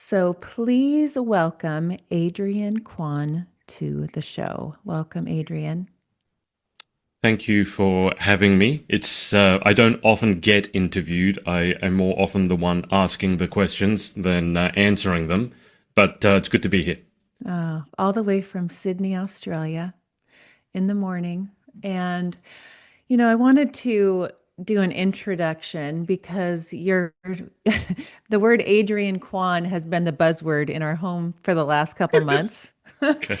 So please welcome Adrian Kwan to the show. Welcome, Adrian. Thank you for having me. I don't often get interviewed. I am more often the one asking the questions than answering them, but it's good to be here. All the way from Sydney, Australia in the morning. And, I wanted to do an introduction because the word Adrian Kwan has been the buzzword in our home for the last couple months. Okay.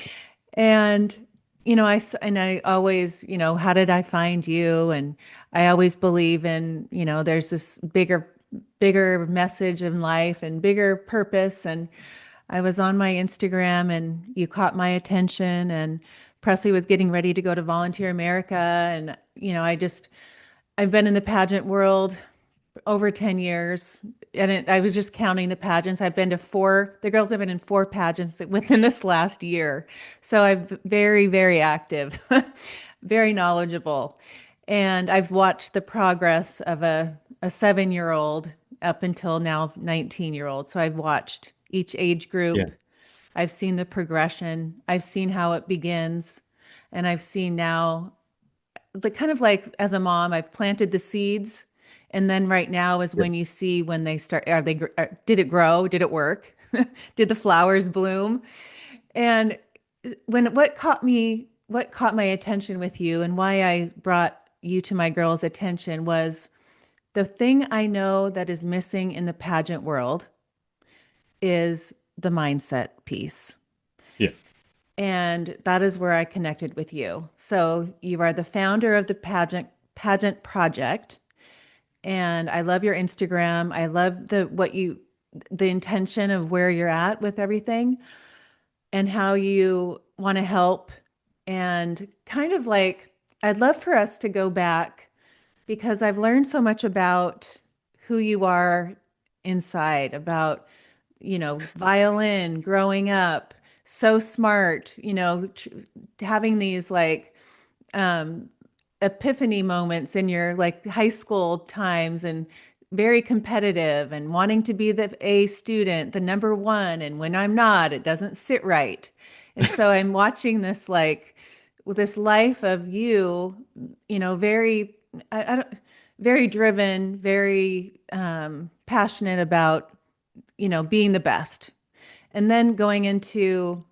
And I always, how did I find you? And I always believe in, there's this bigger message in life and bigger purpose. And I was on my Instagram and you caught my attention, and Presley was getting ready to go to Volunteer America. And, I've been in the pageant world over 10 years. And I was just counting the pageants. The girls have been in four pageants within this last year. So I'm very, very active, very knowledgeable. And I've watched the progress of a 7-year old up until now 19-year old. So I've watched each age Yeah. group. I've seen the progression. I've seen how it begins. And I've seen now the kind of like as a mom, I've planted the seeds, and then right now is Yeah. when you see when they start. Did it grow? Did it work? Did the flowers bloom? And what caught my attention with you, and why I brought you to my girls' attention was the thing I know that is missing in the pageant world is the mindset piece. Yeah. And that is where I connected with you. So you are the founder of the Pageant Project, and I love your Instagram. I love the intention of where you're at with everything and how you want to help. And kind of like, I'd love for us to go back because I've learned so much about who you are inside, about, violin, growing up, so smart, having these like um, epiphany moments in your like high school times, and very competitive and wanting to be the A student, the number one. And when I'm not, it doesn't sit right. And so I'm watching this like with this life of you, very, I don't, very driven, very passionate about, being the best. And then going into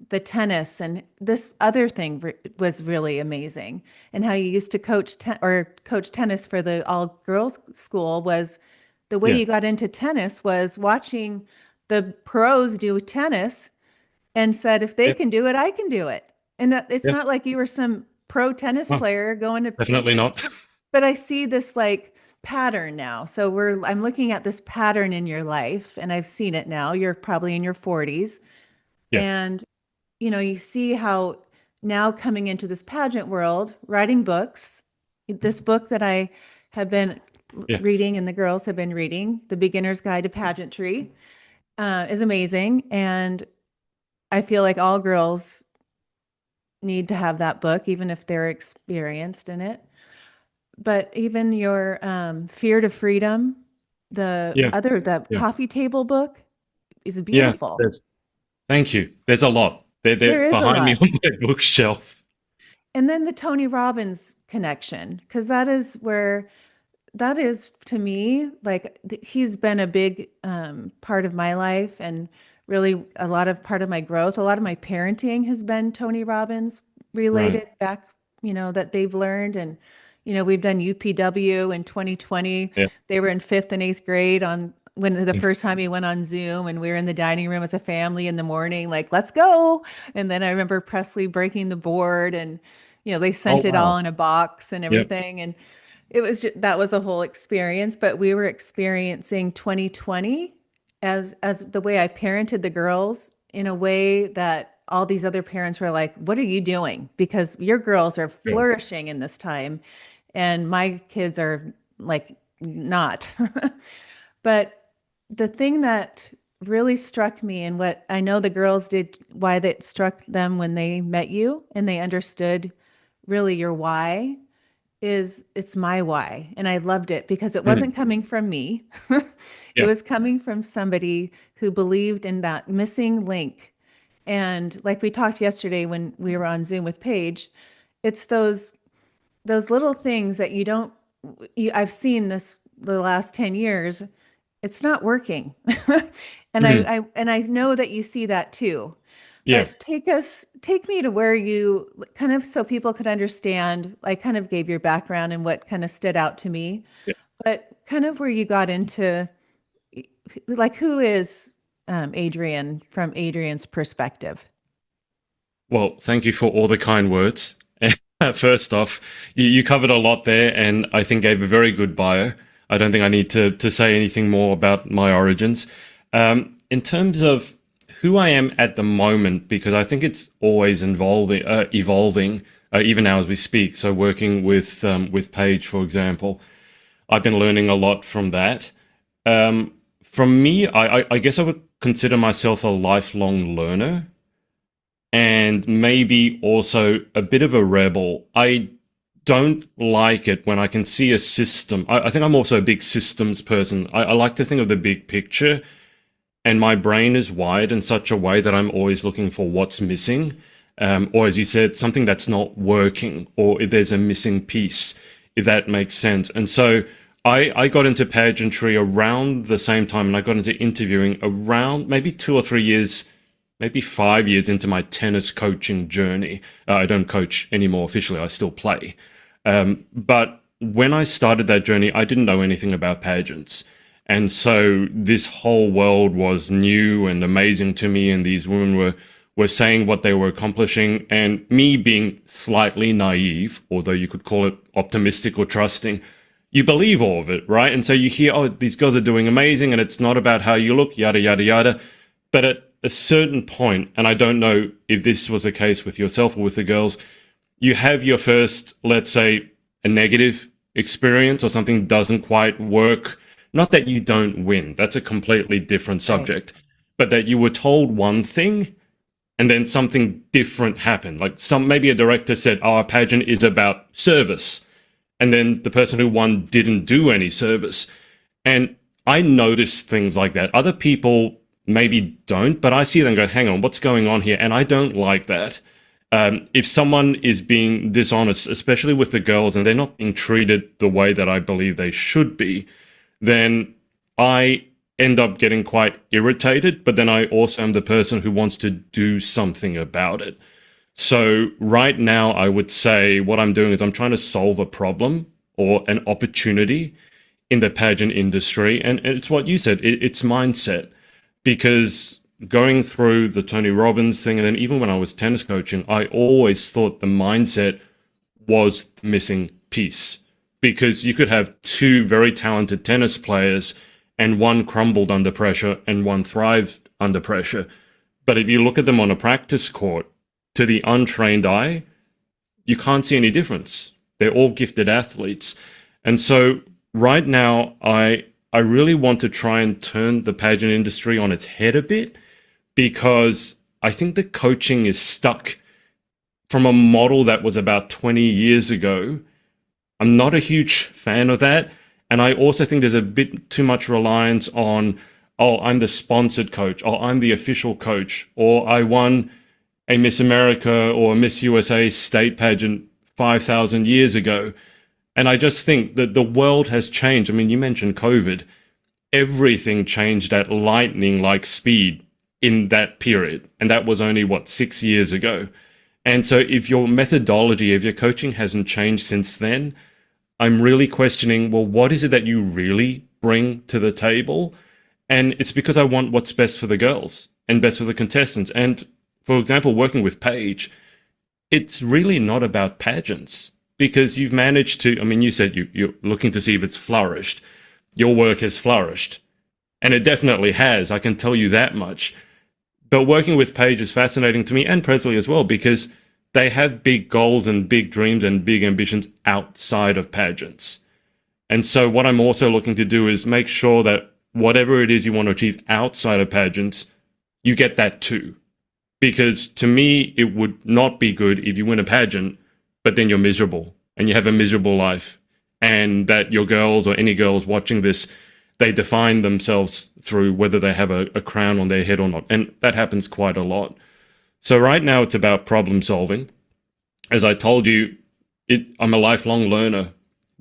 the tennis, and this other thing was really amazing, and how you used to coach tennis for the all girls school. Was the way Yeah. you got into tennis was watching the pros do tennis, and said, if they Yeah. can do it, I can do it. And that, it's Yeah. not like you were some pro tennis Oh, player going to, definitely not. but I see this like pattern now. So I'm looking at this pattern in your life, and I've seen it now. You're probably in your 40s, Yeah. and you see how now coming into this pageant world, writing books, this book that I have been Yeah. reading and the girls have been reading, The Beginner's Guide to Pageantry, is amazing. And I feel like all girls need to have that book, even if they're experienced in it. But even your Fear to Freedom, Yeah. the Yeah. coffee table book is Yeah. beautiful. Thank you. There's a lot. They're There is a behind me lot. on my bookshelf. And then the Tony Robbins connection, because that is to me like he's been a big part of my life, and really a lot of part of my growth. A lot of my parenting has been Tony Robbins Right. related back, that they've learned. And we've done UPW in 2020. Yeah. They were in fifth and eighth grade on when the first time he went on Zoom, and we were in the dining room as a family in the morning, like, let's go. And then I remember Presley breaking the board, and they Oh, sent it all wow. in a box and Yep. everything. And that was a whole experience. But we were experiencing 2020 as the way I parented the girls, in a way that all these other parents were like, what are you doing? Because your girls are Yeah. flourishing in this time, and my kids are like not. But the thing that really struck me, and what I know the girls did, why that struck them when they met you and they understood really your why, is it's my why. And I loved it because it Mhm. wasn't coming from me. It Yeah, was coming from somebody who believed in that missing link. And like we talked yesterday when we were on Zoom with Paige, it's those little things that you don't I've seen this the last 10 years. It's not working. And Mhm. I know that you see that too. Yeah, But take me to where you kind of so people could understand. I kind of gave your background and what kind of stood out to me, yeah. but kind of where you got into like who is Adrian from Adrian's perspective? Well, thank you for all the kind words. First off, you covered a lot there, and I think gave a very good bio. I don't think I need to say anything more about my origins. In terms of who I am at the moment, because I think it's always evolving, even now as we speak. So working with Paige, for example, I've been learning a lot from that. From me, I guess I would consider myself a lifelong learner and maybe also a bit of a rebel. I don't like it when I can see a system. I think I'm also a big systems person. I like to think of the big picture, and my brain is wired in such a way that I'm always looking for what's missing. Or as you said, something that's not working, or if there's a missing piece, if that makes sense. And so I got into pageantry around the same time, and I got into interviewing around maybe 2 or 3 years, maybe 5 years into my tennis coaching journey. I don't coach anymore officially, I still play. But when I started that journey, I didn't know anything about pageants. And so this whole world was new and amazing to me, and these women were saying what they were accomplishing, and me being slightly naive, although you could call it optimistic or trusting, you believe all of it, right? And so you hear, oh, these girls are doing amazing, and it's not about how you look, yada, yada, yada. But at a certain point, and I don't know if this was the case with yourself or with the girls, you have your first, let's say, a negative experience or something doesn't quite work. Not that you don't win, that's a completely different Right. subject, but that you were told one thing and then something different happened. Like maybe a director said, oh, our pageant is about service. And then the person who won didn't do any service. And I notice things like that. Other people maybe don't, but I see them go, hang on, what's going on here? And I don't like that. If someone is being dishonest, especially with the girls, and they're not being treated the way that I believe they should be, then I end up getting quite irritated. But then I also am the person who wants to do something about it. So right now, I would say what I'm doing is I'm trying to solve a problem or an opportunity in the pageant industry. And it's what you said, it's mindset. Because going through the Tony Robbins thing, and then even when I was tennis coaching, I always thought the mindset was the missing piece. Because you could have two very talented tennis players, and one crumbled under pressure and one thrived under pressure. But if you look at them on a practice court, to the untrained eye, you can't see any difference. They're all gifted athletes. And so right now, I really want to try and turn the pageant industry on its head a bit, because I think the coaching is stuck from a model that was about 20 years ago. I'm not a huge fan of that. And I also think there's a bit too much reliance on, oh, I'm the sponsored coach, or I'm the official coach, or I won a Miss America or a Miss USA state pageant 5,000 years ago. And I just think that the world has changed. I mean, you mentioned COVID. Everything changed at lightning like speed in that period. And that was only, what, 6 years ago. And so if your methodology, if your coaching hasn't changed since then, I'm really questioning, well, what is it that you really bring to the table? And it's because I want what's best for the girls and best for the contestants. And for example, working with Paige, it's really not about pageants, because you've managed to, I mean, you said you're looking to see if it's flourished. Your work has flourished, and it definitely has. I can tell you that much. But working with Paige is fascinating to me, and Presley as well, because they have big goals and big dreams and big ambitions outside of pageants. And so what I'm also looking to do is make sure that whatever it is you want to achieve outside of pageants, you get that too. Because to me, it would not be good if you win a pageant, but then you're miserable and you have a miserable life, and that your girls or any girls watching this, they define themselves through whether they have a crown on their head or not. And that happens quite a lot. So right now it's about problem solving. As I told you, I'm a lifelong learner,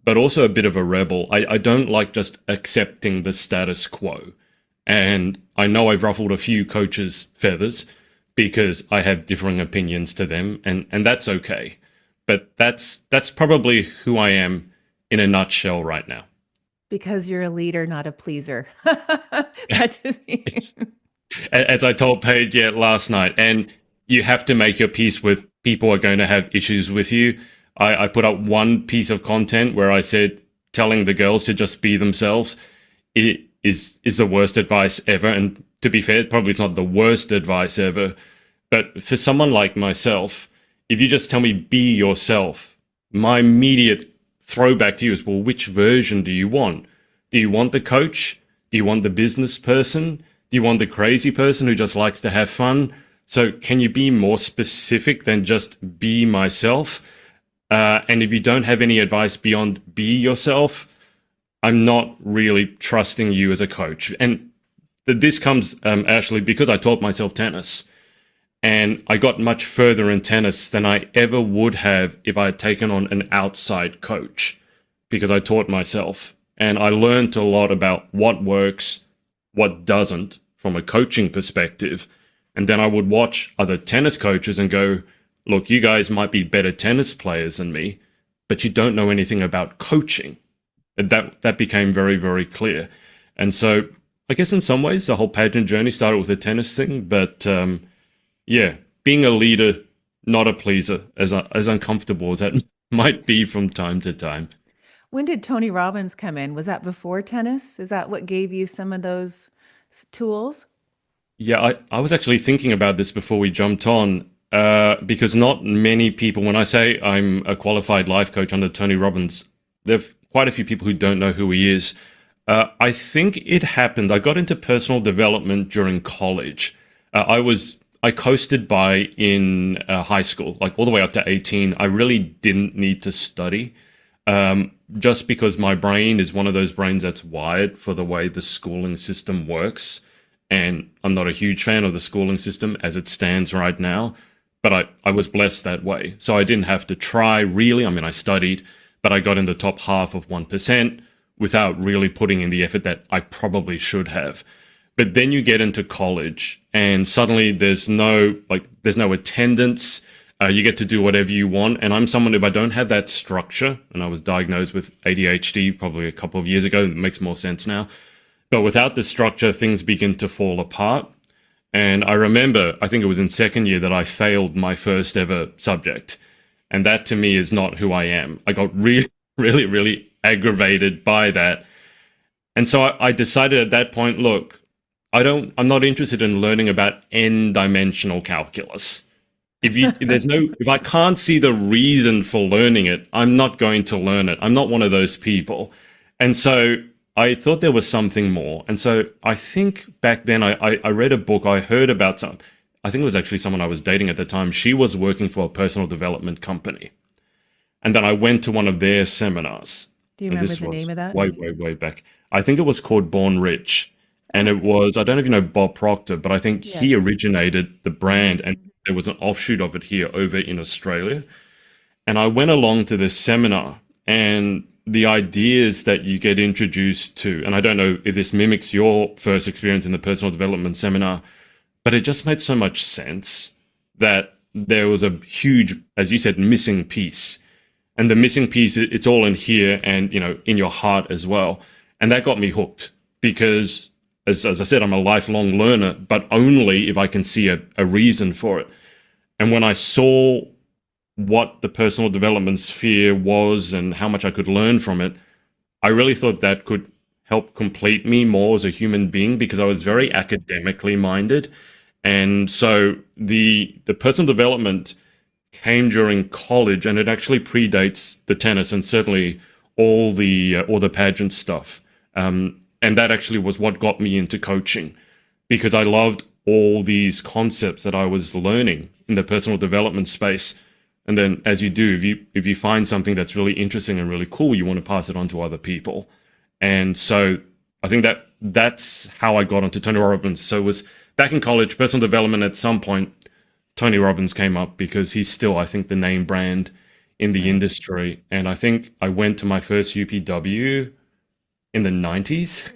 but also a bit of a rebel. I don't like just accepting the status quo. And I know I've ruffled a few coaches' feathers because I have differing opinions to them, and that's okay. But that's probably who I am in a nutshell right now. Because you're a leader, not a pleaser. That just As I told Paige last night, and you have to make your peace with people who are going to have issues with you. I put up one piece of content where I said telling the girls to just be themselves is the worst advice ever. And to be fair, probably it's not the worst advice ever. But for someone like myself, if you just tell me be yourself, my immediate throwback to you is, well, which version do you want? Do you want the coach? Do you want the business person? Do you want the crazy person who just likes to have fun? So can you be more specific than just be myself? And if you don't have any advice beyond be yourself, I'm not really trusting you as a coach. And this comes, Ashley, because I taught myself tennis. And I got much further in tennis than I ever would have if I had taken on an outside coach, because I taught myself. And I learned a lot about what works, what doesn't from a coaching perspective. And then I would watch other tennis coaches and go, look, you guys might be better tennis players than me, but you don't know anything about coaching. And that became very, very clear. And so I guess in some ways the whole pageant journey started with a tennis thing, but yeah, being a leader, not a pleaser, as uncomfortable as that might be from time to time. When did Tony Robbins come in? Was that before tennis? Is that what gave you some of those tools? Yeah, I was actually thinking about this before we jumped on, because not many people, when I say I'm a qualified life coach under Tony Robbins, there've quite a few people who don't know who he is. I think it happened. I got into personal development during college. I coasted by in high school, like all the way up to 18. I really didn't need to study, just because my brain is one of those brains that's wired for the way the schooling system works. And I'm not a huge fan of the schooling system as it stands right now, but I was blessed that way. So I didn't have to try really. I mean, I studied, but I got in the top half of 1% without really putting in the effort that I probably should have. But then you get into college and suddenly there's no attendance. You get to do whatever you want. And I'm someone, if I don't have that structure, and I was diagnosed with ADHD probably a couple of years ago, it makes more sense now. But without the structure, things begin to fall apart. And I remember, I think it was in second year that I failed my first ever subject. And that to me is not who I am. I got really, really, really aggravated by that. And so I decided at that point, look, I'm not interested in learning about n-dimensional calculus. If I can't see the reason for learning it, I'm not going to learn it. I'm not one of those people. And so I thought there was something more. And so I think back then I read a book, I heard about I think it was actually someone I was dating at the time. She was working for a personal development company. And then I went to one of their seminars. Do you remember the name of that? Way, way, way back. I think it was called Born Rich. And it was, I don't know if you know Bob Proctor, but I think he originated the brand, and there was an offshoot of it here over in Australia. And I went along to this seminar, and the ideas that you get introduced to, and I don't know if this mimics your first experience in the personal development seminar, but it just made so much sense that there was a huge, as you said, missing piece. And the missing piece, it's all in here and, in your heart as well. And that got me hooked because, as I said, I'm a lifelong learner, but only if I can see a reason for it. And when I saw what the personal development sphere was and how much I could learn from it, I really thought that could help complete me more as a human being, because I was very academically minded. And so the personal development came during college, and it actually predates the tennis and certainly all the pageant stuff. And that actually was what got me into coaching, because I loved all these concepts that I was learning in the personal development space. And then as you do, if you find something that's really interesting and really cool, you want to pass it on to other people. And so I think that's how I got onto Tony Robbins. So it was back in college, personal development. At some point, Tony Robbins came up because he's still, I think, the name brand in the industry. And I think I went to my first UPW in the 90s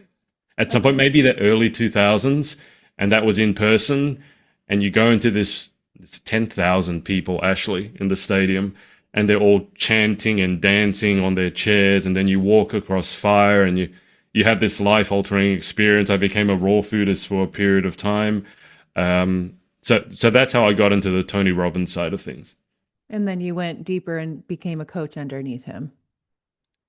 at some point, maybe the early 2000s. And that was in person. And you go into this 10,000 people, Ashley, in the stadium, and they're all chanting and dancing on their chairs. And then you walk across fire and you have this life-altering experience. I became a raw foodist for a period of time. So that's how I got into the Tony Robbins side of things. And then you went deeper and became a coach underneath him.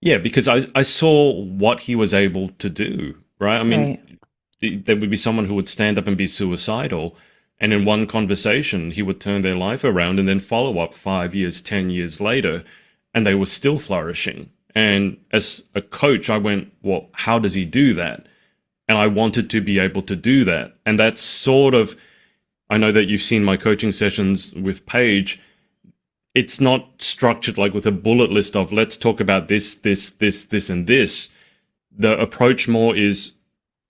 Yeah, because I saw what he was able to do, right? I mean, there would be someone who would stand up and be suicidal, and in one conversation, he would turn their life around and then follow up 5 years, 10 years later, and they were still flourishing. And as a coach, I went, well, how does he do that? And I wanted to be able to do that. And that's sort of, I know that you've seen my coaching sessions with Paige. It's not structured like with a bullet list of let's talk about this, and this. The approach more is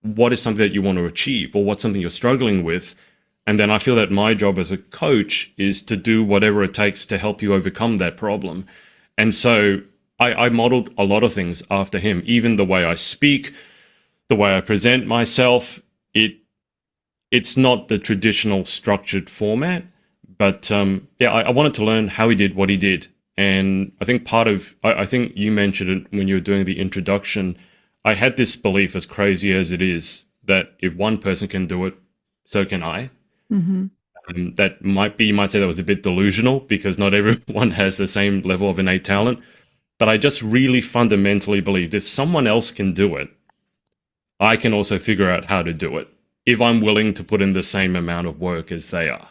what is something that you want to achieve or what's something you're struggling with. And then I feel that my job as a coach is to do whatever it takes to help you overcome that problem. And so I modeled a lot of things after him, even the way I speak, the way I present myself. It's not the traditional structured format, but I wanted to learn how he did what he did. And I think I think you mentioned it when you were doing the introduction. I had this belief, as crazy as it is, that if one person can do it, so can I. Mm-hmm. That you might say that was a bit delusional because not everyone has the same level of innate talent. But I just really fundamentally believed if someone else can do it, I can also figure out how to do it if I'm willing to put in the same amount of work as they are.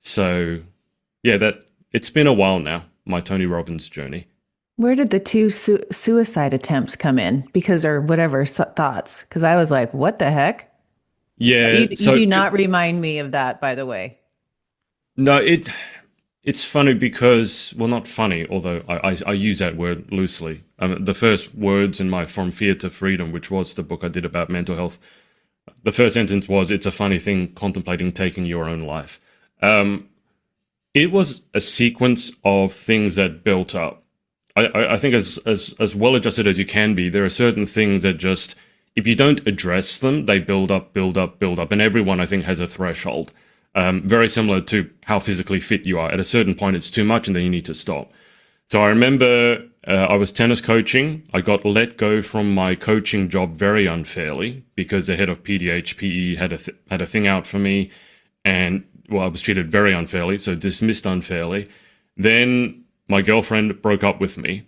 So, yeah, it's been a while now, my Tony Robbins journey. Where did the two suicide attempts come in? Or whatever thoughts? Because I was like, what the heck? Yeah. You do not remind me of that, by the way. No, it's funny because, well, not funny, although I use that word loosely. The first words in my From Fear to Freedom, which was the book I did about mental health, the first sentence was, it's a funny thing contemplating taking your own life. It was a sequence of things that built up. I think as well adjusted as you can be, there are certain things that just, if you don't address them, they build up, build up, build up. And everyone, I think, has a threshold. Very similar to how physically fit you are. At a certain point, it's too much and then you need to stop. So I remember I was tennis coaching. I got let go from my coaching job very unfairly because the head of PDHPE had a thing out for me. And, well, I was treated very unfairly, so dismissed unfairly. Then my girlfriend broke up with me.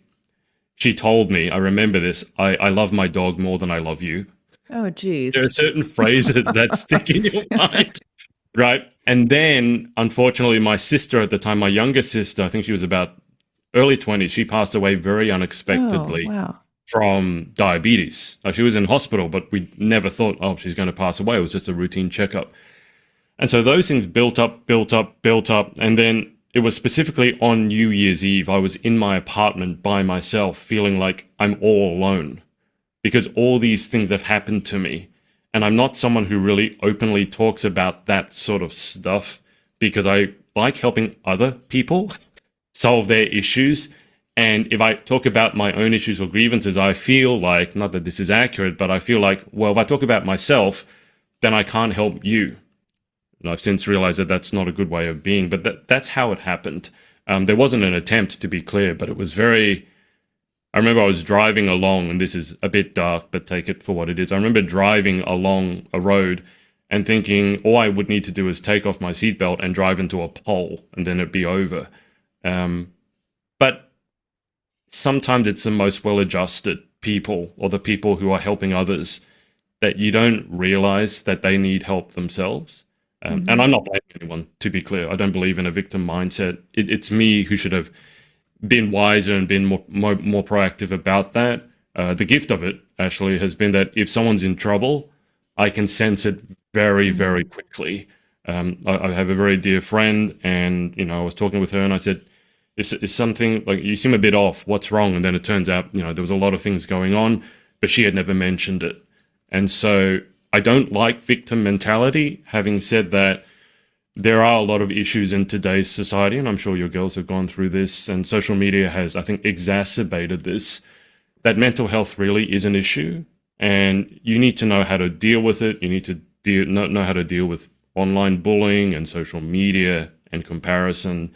She told me, I remember this, I love my dog more than I love you. Oh, geez. There are certain phrases that stick in your mind. Right. And then, unfortunately, my sister at the time, my younger sister, I think she was about early 20s, she passed away very unexpectedly from diabetes. She was in hospital, but we never thought, oh, she's going to pass away. It was just a routine checkup. And so those things built up. And then it was specifically on New Year's Eve. I was in my apartment by myself, feeling like I'm all alone because all these things have happened to me. And I'm not someone who really openly talks about that sort of stuff because I like helping other people solve their issues. And if I talk about my own issues or grievances, I feel like, not that this is accurate, but I feel like, well, if I talk about myself, then I can't help you. And I've since realized that that's not a good way of being, but that's how it happened. There wasn't an attempt, to be clear, but it was I remember I was driving along, and this is a bit dark, but take it for what it is. I remember driving along a road and thinking all I would need to do is take off my seatbelt and drive into a pole, and then it'd be over. But sometimes it's the most well-adjusted people or the people who are helping others that you don't realize that they need help themselves. And I'm not blaming anyone, to be clear. I don't believe in a victim mindset. It's me who should have been wiser and been more proactive about that. The gift of it, actually, has been that if someone's in trouble, I can sense it very, very quickly. I have a very dear friend, and I was talking with her, and I said, Is something like you seem a bit off? What's wrong? And then it turns out, there was a lot of things going on, but she had never mentioned it. And so I don't like victim mentality. Having said that, there are a lot of issues in today's society, and I'm sure your girls have gone through this, and social media has, I think, exacerbated this, that mental health really is an issue, and you need to know how to deal with it. You need to know how to deal with online bullying and social media and comparison.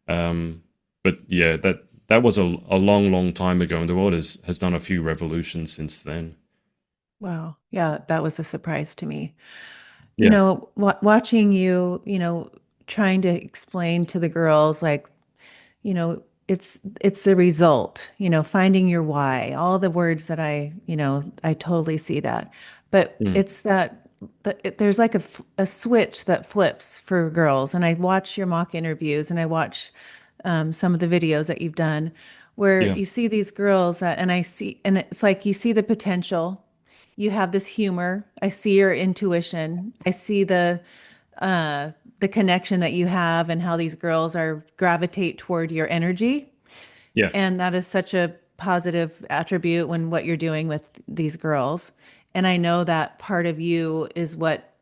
But yeah, that was a long, long time ago, and the world has done a few revolutions since then. Wow. Yeah, that was a surprise to me. Yeah, Watching you, trying to explain to the girls, like, it's the result, finding your why, all the words that I totally see that. But mm, it's there's like a switch that flips for girls. And I watch your mock interviews and I watch some of the videos that you've done where yeah, you see these girls and it's like you see the potential. You have this humor. I see your intuition. I see the connection that you have and how these girls are gravitate toward your energy. yeah, And that is such a positive attribute when what you're doing with these girls. And I know that part of you is what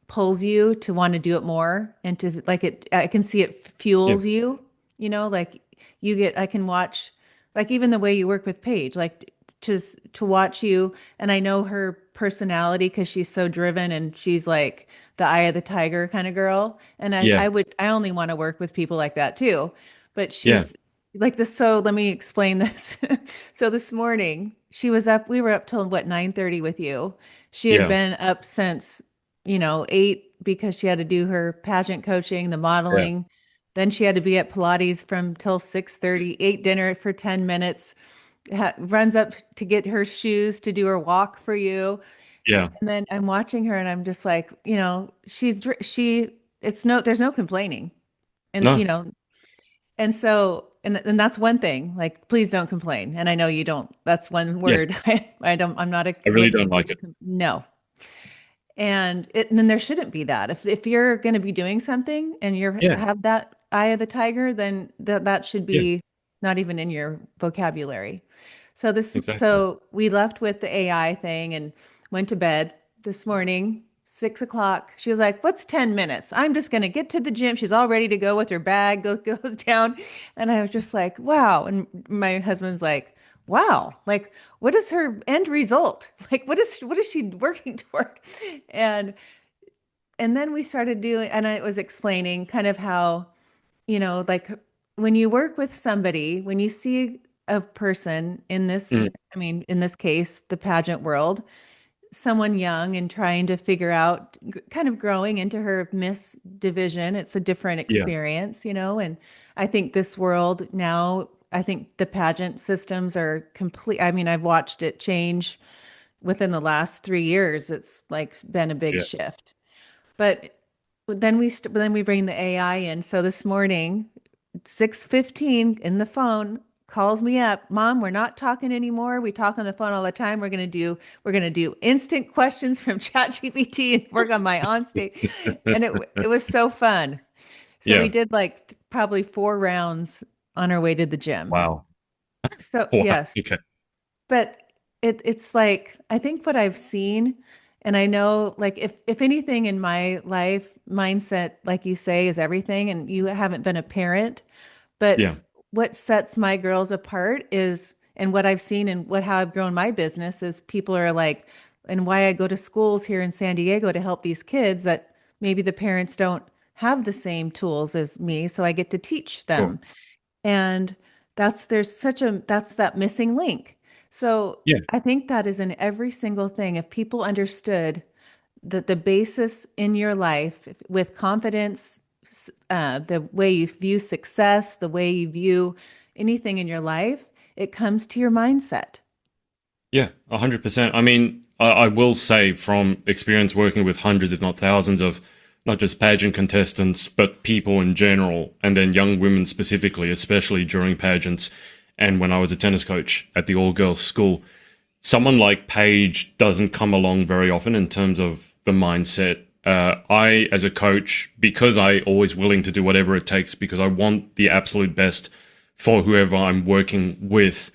pulls you to want to do it more and to like it. I can see it yeah, fuels you, like I can watch, like even the way you work with Paige, like to watch you. And I know her personality because she's so driven and she's like the eye of the tiger kind of girl. And yeah, I only want to work with people like that too. But yeah, she's like this. So let me explain this. So this morning we were up till what, 9:30 with you. She had yeah, been up since, 8 because she had to do her pageant coaching, the yeah, modeling. Then she had to be at Pilates from till 6:30, ate dinner for 10 minutes, runs up to get her shoes to do her walk for you. yeah. And then I'm watching her and I'm just like, it's no, there's no complaining. And, No, and so, and that's one thing, like, please don't complain. And I know you don't, that's one yeah. word. I'm not I really don't listening to like you. it. No. And then there shouldn't be that. If you're going to be doing something and you Yeah, have that eye of the tiger, then that should yeah, be not even in your vocabulary. exactly. So we left with the AI thing and went to bed this morning, 6 o'clock. She was like, "What's 10 minutes? I'm just gonna get to the gym." She's all ready to go with her bag, goes down. And I was just like, wow. And my husband's like, wow, like what is her end result? Like what is she working toward? And and then we started doing, and I was explaining kind of how, like when you work with somebody, when you see a person in this, Mm, I mean, in this case, the pageant world, someone young and trying to figure out, kind of growing into her Miss division, it's a different yeah, experience, and I think this world now, I think the pageant systems are complete. I mean, I've watched it change within the last 3 years. It's like been a big yeah, shift. But then we bring the AI in. So this morning, 6:15 in the phone calls me up. Mom, we're not talking anymore. We talk on the phone all the time. We're gonna do instant questions from ChatGPT and work on my onstage. And it was so fun. So we yeah. did like probably 4 rounds on our way to the gym. Wow. So Wow. yes. Okay. But it's like I think what I've seen, and I know like if anything in my life, mindset, like you say, is everything, and you haven't been a parent, but Yeah, what sets my girls apart is, and what I've seen and how I've grown my business is people are like, and why I go to schools here in San Diego to help these kids that maybe the parents don't have the same tools as me, so I get to teach sure. them. And that's that missing link. So Yeah, I think that is in every single thing. If people understood that the basis in your life with confidence, the way you view success, the way you view anything in your life, it comes to your mindset. yeah, 100%. I mean, I will say from experience working with hundreds, if not thousands, of not just pageant contestants, but people in general, and then young women specifically, especially during pageants, and when I was a tennis coach at the all-girls school, someone like Paige doesn't come along very often in terms of the mindset. I, as a coach, because I always willing to do whatever it takes, because I want the absolute best for whoever I'm working with.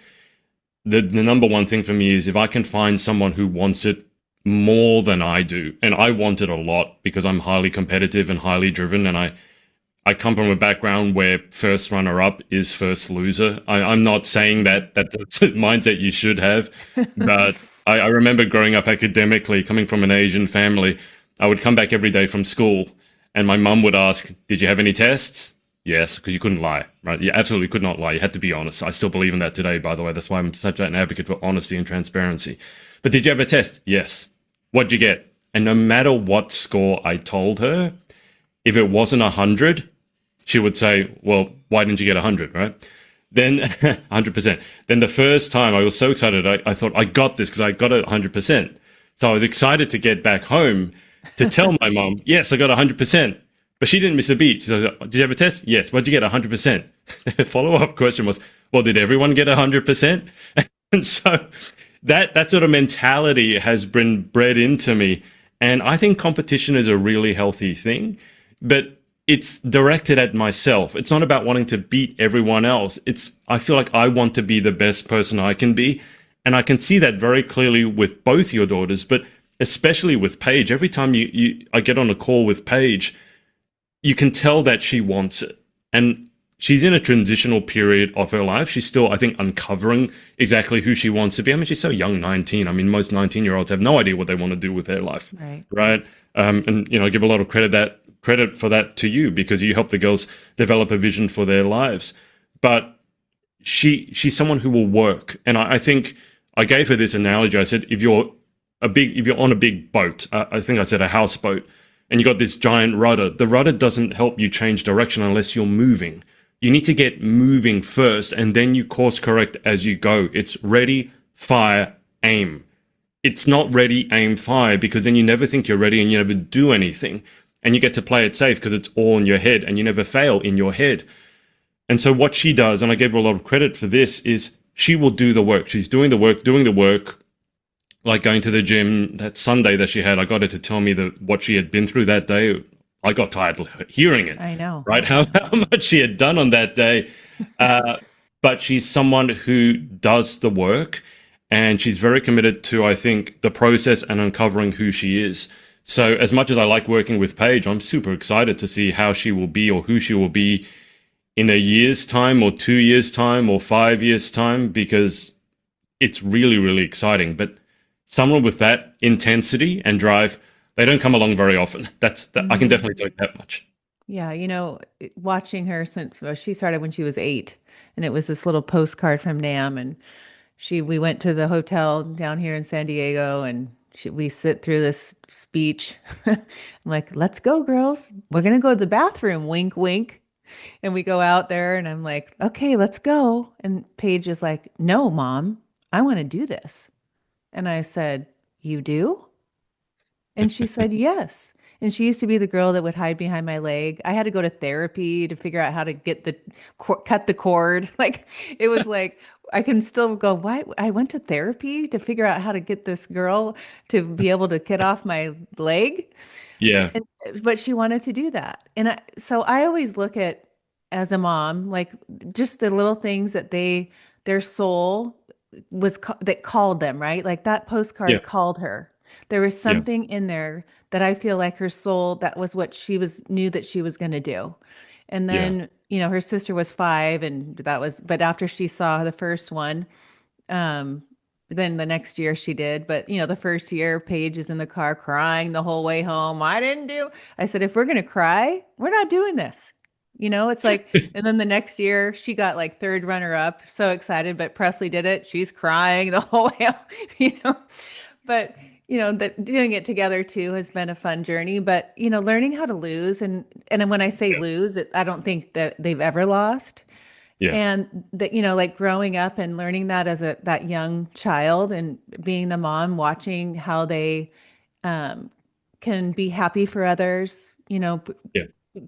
The number one thing for me is if I can find someone who wants it more than I do, and I want it a lot because I'm highly competitive and highly driven, and I come from a background where first runner up is first loser. I'm not saying that that's a mindset you should have, but I remember growing up academically, coming from an Asian family. I would come back every day from school, and my mum would ask, "Did you have any tests?" Yes, because you couldn't lie, right? You absolutely could not lie. You had to be honest. I still believe in that today, by the way. That's why I'm such an advocate for honesty and transparency. But did you have a test? Yes. What'd you get? And no matter what score I told her, if it wasn't 100, she would say, well, why didn't you get 100, right? Then 100%. Then the first time I was so excited, I thought I got this because I got it 100%. So I was excited to get back home to tell my mom, yes, I got 100%. But she didn't miss a beat. She said, did you have a test? Yes. What'd you get? 100%. The follow-up question was, well, did everyone get 100%? And so that sort of mentality has been bred into me. And I think competition is a really healthy thing, but it's directed at myself. It's not about wanting to beat everyone else. I feel like I want to be the best person I can be. And I can see that very clearly with both your daughters, but especially with Paige. Every time I get on a call with Paige, you can tell that she wants it. And she's in a transitional period of her life. She's still, I think, uncovering exactly who she wants to be. I mean, she's so young, 19. I mean, most 19-year-olds have no idea what they want to do with their life. Right? And, I give a lot of credit for that to you because you help the girls develop a vision for their lives. But she's someone who will work. And I think I gave her this analogy. I said, if you're on a big boat, I think I said a houseboat, and you got this giant rudder, the rudder doesn't help you change direction unless you're moving. You need to get moving first, and then you course correct as you go. It's ready, fire, aim. It's not ready, aim, fire, because then you never think you're ready and you never do anything. And you get to play it safe because it's all in your head and you never fail in your head. And so what she does, and I gave her a lot of credit for this, is she will do the work. She's doing the work, like going to the gym. That Sunday that she had, I got her to tell me what she had been through that day. I got tired hearing it. I know. Right? How much she had done on that day. But she's someone who does the work, and she's very committed to, I think, the process and uncovering who she is. So as much as I like working with Paige, I'm super excited to see how she will be or who she will be in a year's time or 2 years' time or 5 years' time, because it's really, really exciting. But someone with that intensity and drive, they don't come along very often. I can definitely tell you that much. Yeah, watching her since she started when she was 8, and it was this little postcard from Nam, and we went to the hotel down here in San Diego, and we sit through this speech. I'm like, let's go, girls. We're gonna go to the bathroom. Wink, wink. And we go out there, and I'm like, okay, let's go. And Paige is like, no, Mom, I want to do this. And I said, you do? And she said, yes. And she used to be the girl that would hide behind my leg. I had to go to therapy to figure out how to cut the cord. Like, it was like, I can still go, why? I went to therapy to figure out how to get this girl to be able to get off my leg. Yeah. But she wanted to do that. And so I always look at, as a mom, like just the little things that their soul that called them, right? Like that postcard called her. There was something in there that I feel like her soul, that was what knew that she was going to do. And then, her sister was 5, and but after she saw the first one, then the next year she did. But, the first year, Paige is in the car crying the whole way home. I said, if we're going to cry, we're not doing this. It's like, and then the next year she got like 3rd runner up. So excited, but Presley did it. She's crying the whole way up, but that doing it together too has been a fun journey, but learning how to lose. And when I say lose, I don't think that they've ever lost. Yeah. And that, like growing up and learning that as that young child, and being the mom, watching how they can be happy for others,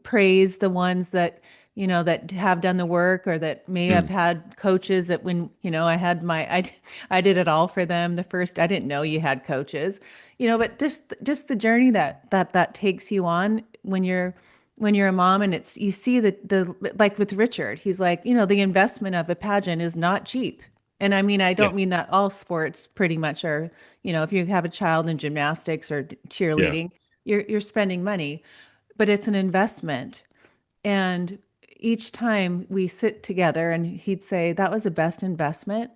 praise the ones that, that have done the work, or that may have had coaches that when, I did it all for them. I didn't know you had coaches, but just the journey that takes you on when you're when you're a mom and it's you see the like with Richard, he's like, the investment of a pageant is not cheap. And I mean, I Yeah, don't mean that all sports pretty much are, if you have a child in gymnastics or yeah. cheerleading, you're spending money, but it's an investment. And each time we sit together and he'd say that was the best investment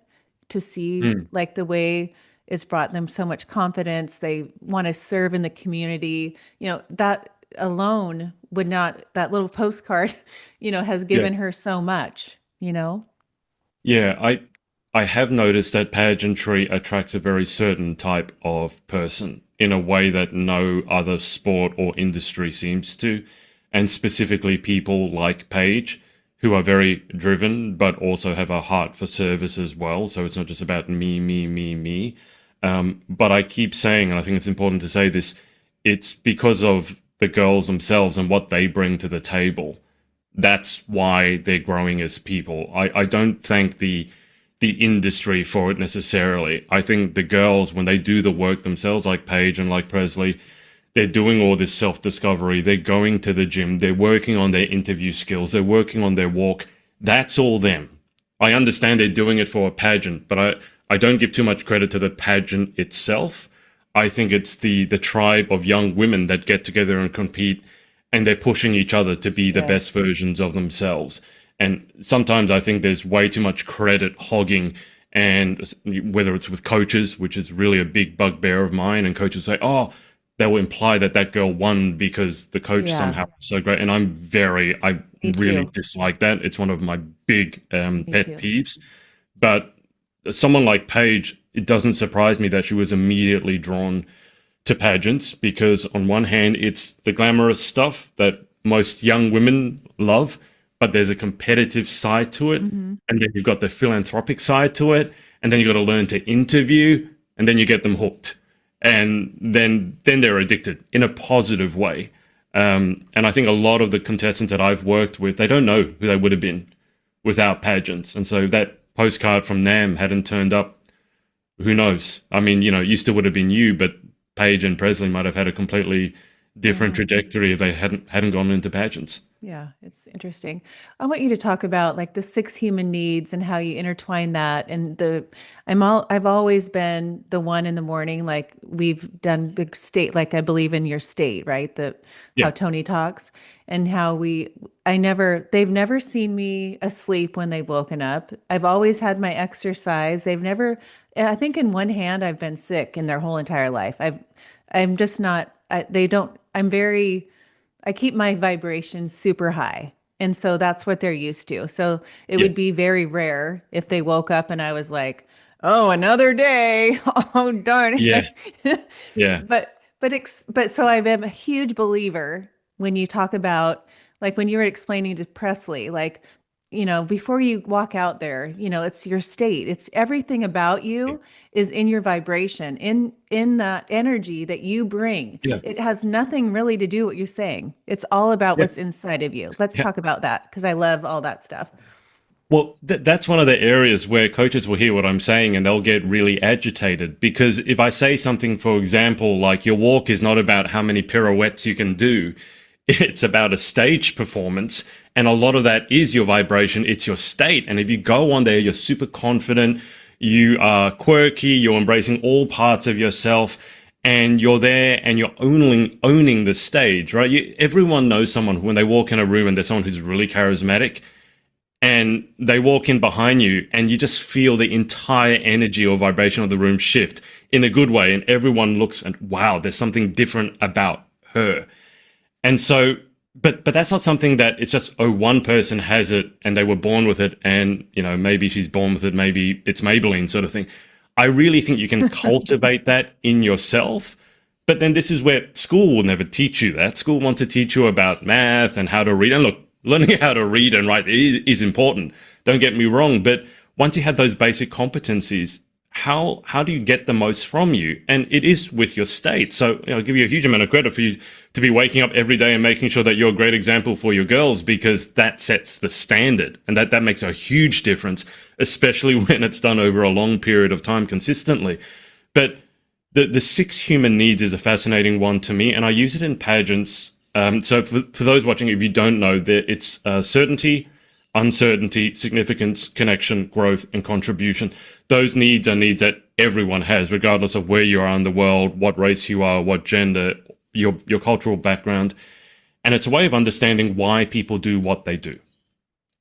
to see Mm. like the way it's brought them so much confidence. They want to serve in the community. That alone would not, that little postcard, has Yeah. given her so much. Yeah, I have noticed that pageantry attracts a very certain type of person in a way that no other sport or industry seems to, and specifically people like Paige, who are very driven but also have a heart for service as well. So it's not just about me, me, me, me. But I keep saying, and I think it's important to say this, it's because of the girls themselves and what they bring to the table. That's why they're growing as people. I don't thank the industry for it necessarily. I think the girls, when they do the work themselves, like Paige and like Presley, they're doing all this self-discovery. They're going to the gym. They're working on their interview skills. They're working on their walk. That's all them. I understand they're doing it for a pageant, but I don't give too much credit to the pageant itself. I think it's the tribe of young women that get together and compete, and they're pushing each other to be the best Yes. versions of themselves. And sometimes I think there's way too much credit hogging, and whether it's with coaches, which is really a big bugbear of mine, and coaches say, oh, they will imply that that girl won because the coach Yeah, somehow was so great. And I me really too. dislike that. It's one of my big Me pet too. peeves. But someone like Paige, it doesn't surprise me that she was immediately drawn to pageants because on one hand, it's the glamorous stuff that most young women love, but there's a competitive side to it. Hmm. And then you've got the philanthropic side to it. And then you've got to learn to interview and then you get them hooked. And then they're addicted in a positive way. And I think a lot of the contestants that I've worked with, they don't know who they would have been without pageants. And so that postcard from Nam hadn't turned up, who knows? I mean, you still would have been you, but Paige and Presley might have had a completely different Yeah. trajectory if they hadn't gone into pageants. Yeah, it's interesting. I want you to talk about like the six human needs and how you intertwine that. And I've always been the one in the morning, like we've done the state, like I believe in your state, right? How Yeah, Tony talks and how they've never seen me asleep when they've woken up. I've always had my exercise. I think in one hand, I've been sick in their whole entire life. I'm just not, they don't, I'm very, I keep my vibrations super high. And so that's what they're used to. So it yeah, would be very rare if they woke up and I was like, "Oh, another day. Oh, darn yeah, it." yeah, But so I'm a huge believer when you talk about like when you were explaining to Presley, like, before you walk out there, it's your state. It's everything about yeah, you is in your vibration, in that energy that you bring. yeah, It has nothing really to do what you're saying. It's all about yeah. what's inside of you. Let's Yeah. talk about that because I love all that stuff. Well, that's one of the areas where coaches will hear what I'm saying and they'll get really agitated because if I say something, for example, like your walk is not about how many pirouettes you can do, it's about a stage performance. And a lot of that is your vibration. It's your state. And if you go on there, you're super confident. You are quirky. You're embracing all parts of yourself and you're there and you're owning the stage, right? Everyone knows someone when they walk in a room and there's someone who's really charismatic and they walk in behind you and you just feel the entire energy or vibration of the room shift in a good way. And everyone looks and wow, there's something different about her. And so, but that's not something that it's just, oh, one person has it and they were born with it. And, maybe she's born with it. Maybe it's Maybelline sort of thing. I really think you can cultivate that in yourself. But then this is where school will never teach you that. School wants to teach you about math and how to read. And look, learning how to read and write is important. Don't get me wrong. But once you have those basic competencies, how do you get the most from you? And it is with your state. So I'll give you a huge amount of credit for you to be waking up every day and making sure that you're a great example for your girls because that sets the standard. And that makes a huge difference, especially when it's done over a long period of time consistently. But the six human needs is a fascinating one to me. And I use it in pageants So for those watching, if you don't know, it's certainty, uncertainty, significance, connection, growth, and contribution. Those needs are needs that everyone has, regardless of where you are in the world, what race you are, what gender, your cultural background. And it's a way of understanding why people do what they do.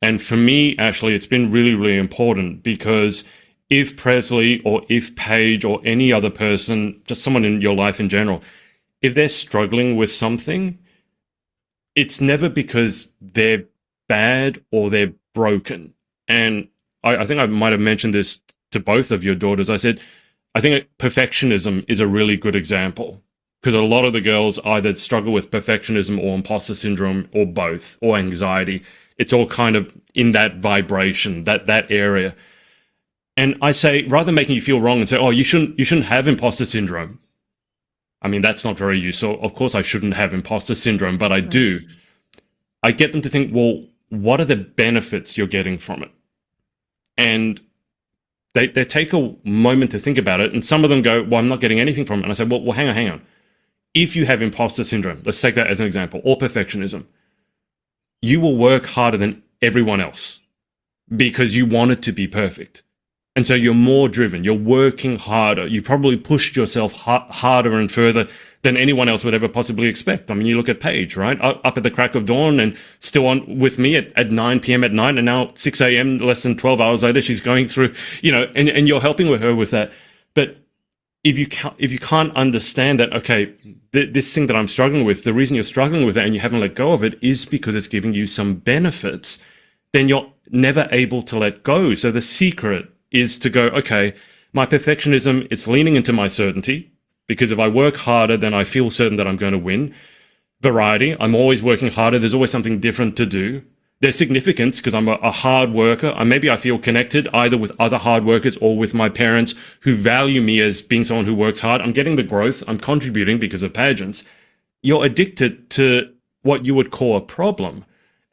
And for me, Ashley, it's been really, really important because if Presley or if Paige or any other person, just someone in your life in general, if they're struggling with something, it's never because they're bad or they're broken. And I think I might have mentioned this to both of your daughters. I said, I think perfectionism is a really good example because a lot of the girls either struggle with perfectionism or imposter syndrome or both or anxiety. It's all kind of in that vibration, that area. And I say, rather than making you feel wrong and say, oh, you shouldn't have imposter syndrome. I mean, that's not very useful. Of course, I shouldn't have imposter syndrome, but I do. I get them to think, well, what are the benefits you're getting from it? And they take a moment to think about it. And some of them go, well, I'm not getting anything from it. And I say, well, hang on. If you have imposter syndrome, let's take that as an example, or perfectionism, you will work harder than everyone else because you want it to be perfect. And so you're more driven. You're working harder. You probably pushed yourself harder and further than anyone else would ever possibly expect. I mean, you look at Paige, right? Up at the crack of dawn and still on with me at 9 p.m. at night. And now 6 a.m., less than 12 hours later, she's going through, and you're helping with her with that. But if you can't understand that, okay, this thing that I'm struggling with, the reason you're struggling with it and you haven't let go of it is because it's giving you some benefits, then you're never able to let go. So the secret is to go, okay, my perfectionism, it's leaning into my certainty, because if I work harder, then I feel certain that I'm going to win. Variety, I'm always working harder. There's always something different to do. There's significance, because I'm a hard worker. Maybe I feel connected either with other hard workers or with my parents who value me as being someone who works hard. I'm getting the growth. I'm contributing because of pageants. You're addicted to what you would call a problem.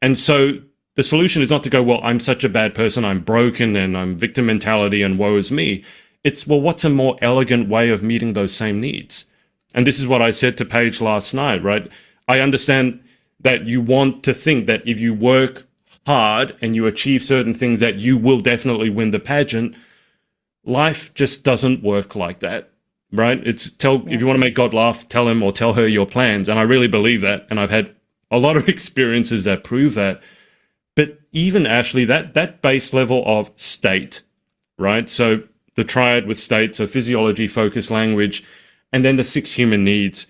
And so the solution is not to go, well, I'm such a bad person, I'm broken, and I'm victim mentality, and woe is me. It's, well, what's a more elegant way of meeting those same needs? And this is what I said to Paige last night, right? I understand that you want to think that if you work hard and you achieve certain things that you will definitely win the pageant. Life just doesn't work like that, right? If you want to make God laugh, tell him or tell her your plans. And I really believe that. And I've had a lot of experiences that prove that. But even Ashley, that base level of state, right? So the triad with state, so physiology, focus, language, and then the 6 human needs.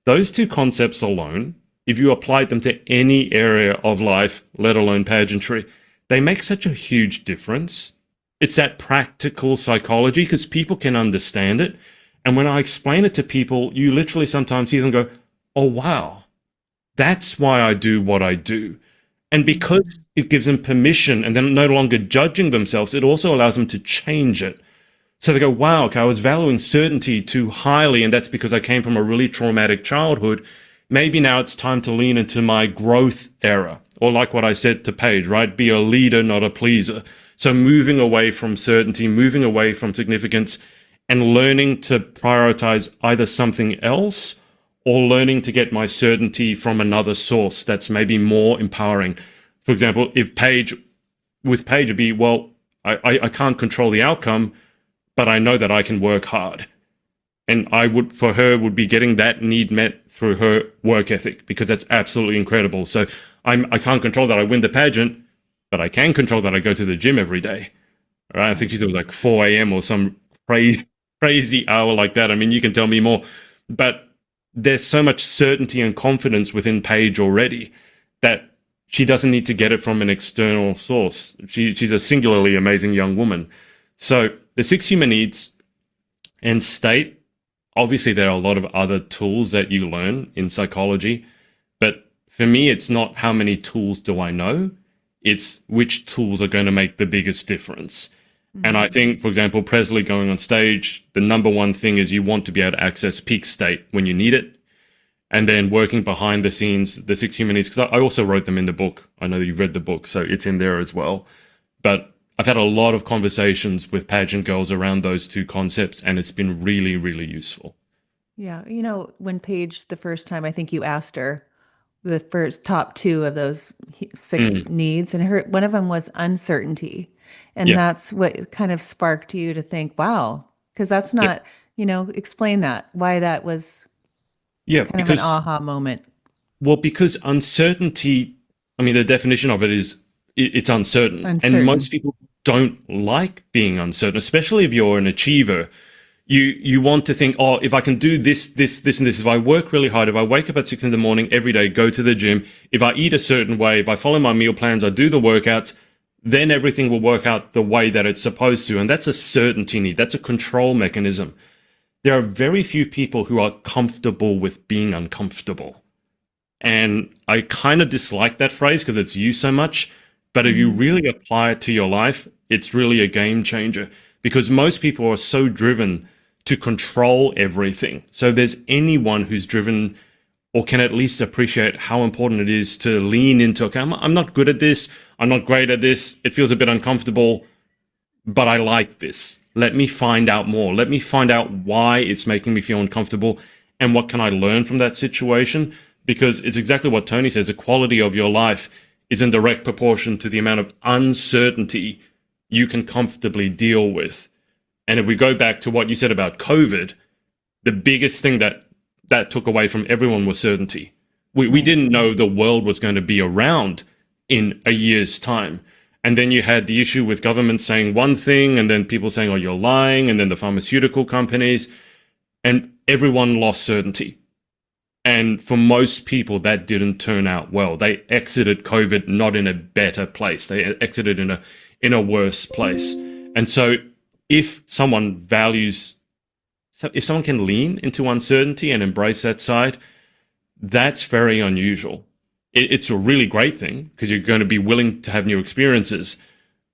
Those 2 concepts alone, if you applied them to any area of life, let alone pageantry, they make such a huge difference. It's that practical psychology because people can understand it. And when I explain it to people, you literally sometimes see them go, oh, wow, that's why I do what I do. And because it gives them permission and they're no longer judging themselves, it also allows them to change it. So they go, wow, okay, I was valuing certainty too highly, and that's because I came from a really traumatic childhood. Maybe now it's time to lean into my growth era. Or like what I said to Paige, right? Be a leader, not a pleaser. So moving away from certainty, moving away from significance, and learning to prioritize either something else or learning to get my certainty from another source that's maybe more empowering. For example, with Paige, it'd be, well, I can't control the outcome, but I know that I can work hard. And for her, would be getting that need met through her work ethic, because that's absolutely incredible. So I can't control that I win the pageant, but I can control that I go to the gym every day. All right? I think she said it was like 4 a.m. or some crazy hour like that. I mean, you can tell me more. But there's so much certainty and confidence within Paige already that she doesn't need to get it from an external source. She's a singularly amazing young woman. So the 6 human needs and state, obviously there are a lot of other tools that you learn in psychology, but for me, it's not how many tools do I know, it's which tools are going to make the biggest difference. Mm-hmm. And I think, for example, Presley going on stage, the number one thing is you want to be able to access peak state when you need it. And then working behind the scenes, the 6 human needs, because I also wrote them in the book. I know that you've read the book, so it's in there as well. But I've had a lot of conversations with pageant girls around those 2 concepts, and it's been really, really useful. Yeah. When Paige, the first time, I think you asked her, the first top two of those six Mm, needs, and one of them was uncertainty. And yeah, that's what kind of sparked you to think, wow, because that's yeah, not, explain that, why that was yeah. kind of an Because aha moment. because uncertainty. I mean, the definition of it is it's uncertain, and most Uncertain. people don't like being uncertain, especially if you're an achiever. You want to think, oh, if I can do this, this, this, and this, if I work really hard, if I wake up at 6 in the morning every day, go to the gym, if I eat a certain way, if I follow my meal plans, I do the workouts, then everything will work out the way that it's supposed to. And that's a certainty need. That's a control mechanism. There are very few people who are comfortable with being uncomfortable. And I kind of dislike that phrase because it's used so much. But if you Mhm. really apply it to your life, it's really a game changer because most people are so driven to control everything. So if there's anyone who's driven or can at least appreciate how important it is to lean into, okay, I'm not good at this. I'm not great at this. It feels a bit uncomfortable, but I like this. Let me find out more. Let me find out why it's making me feel uncomfortable and what can I learn from that situation? Because it's exactly what Tony says. The quality of your life is in direct proportion to the amount of uncertainty you can comfortably deal with. And if we go back to what you said about COVID, the biggest thing that took away from everyone was certainty. We Right. didn't know the world was going to be around in a year's time. And then you had the issue with government saying one thing and then people saying, oh, you're lying. And then the pharmaceutical companies and everyone lost certainty. And for most people, that didn't turn out well. They exited COVID not in a better place. They exited in a worse place. And so if someone values, so if someone can lean into uncertainty and embrace that side, that's very unusual. It's a really great thing because you're going to be willing to have new experiences,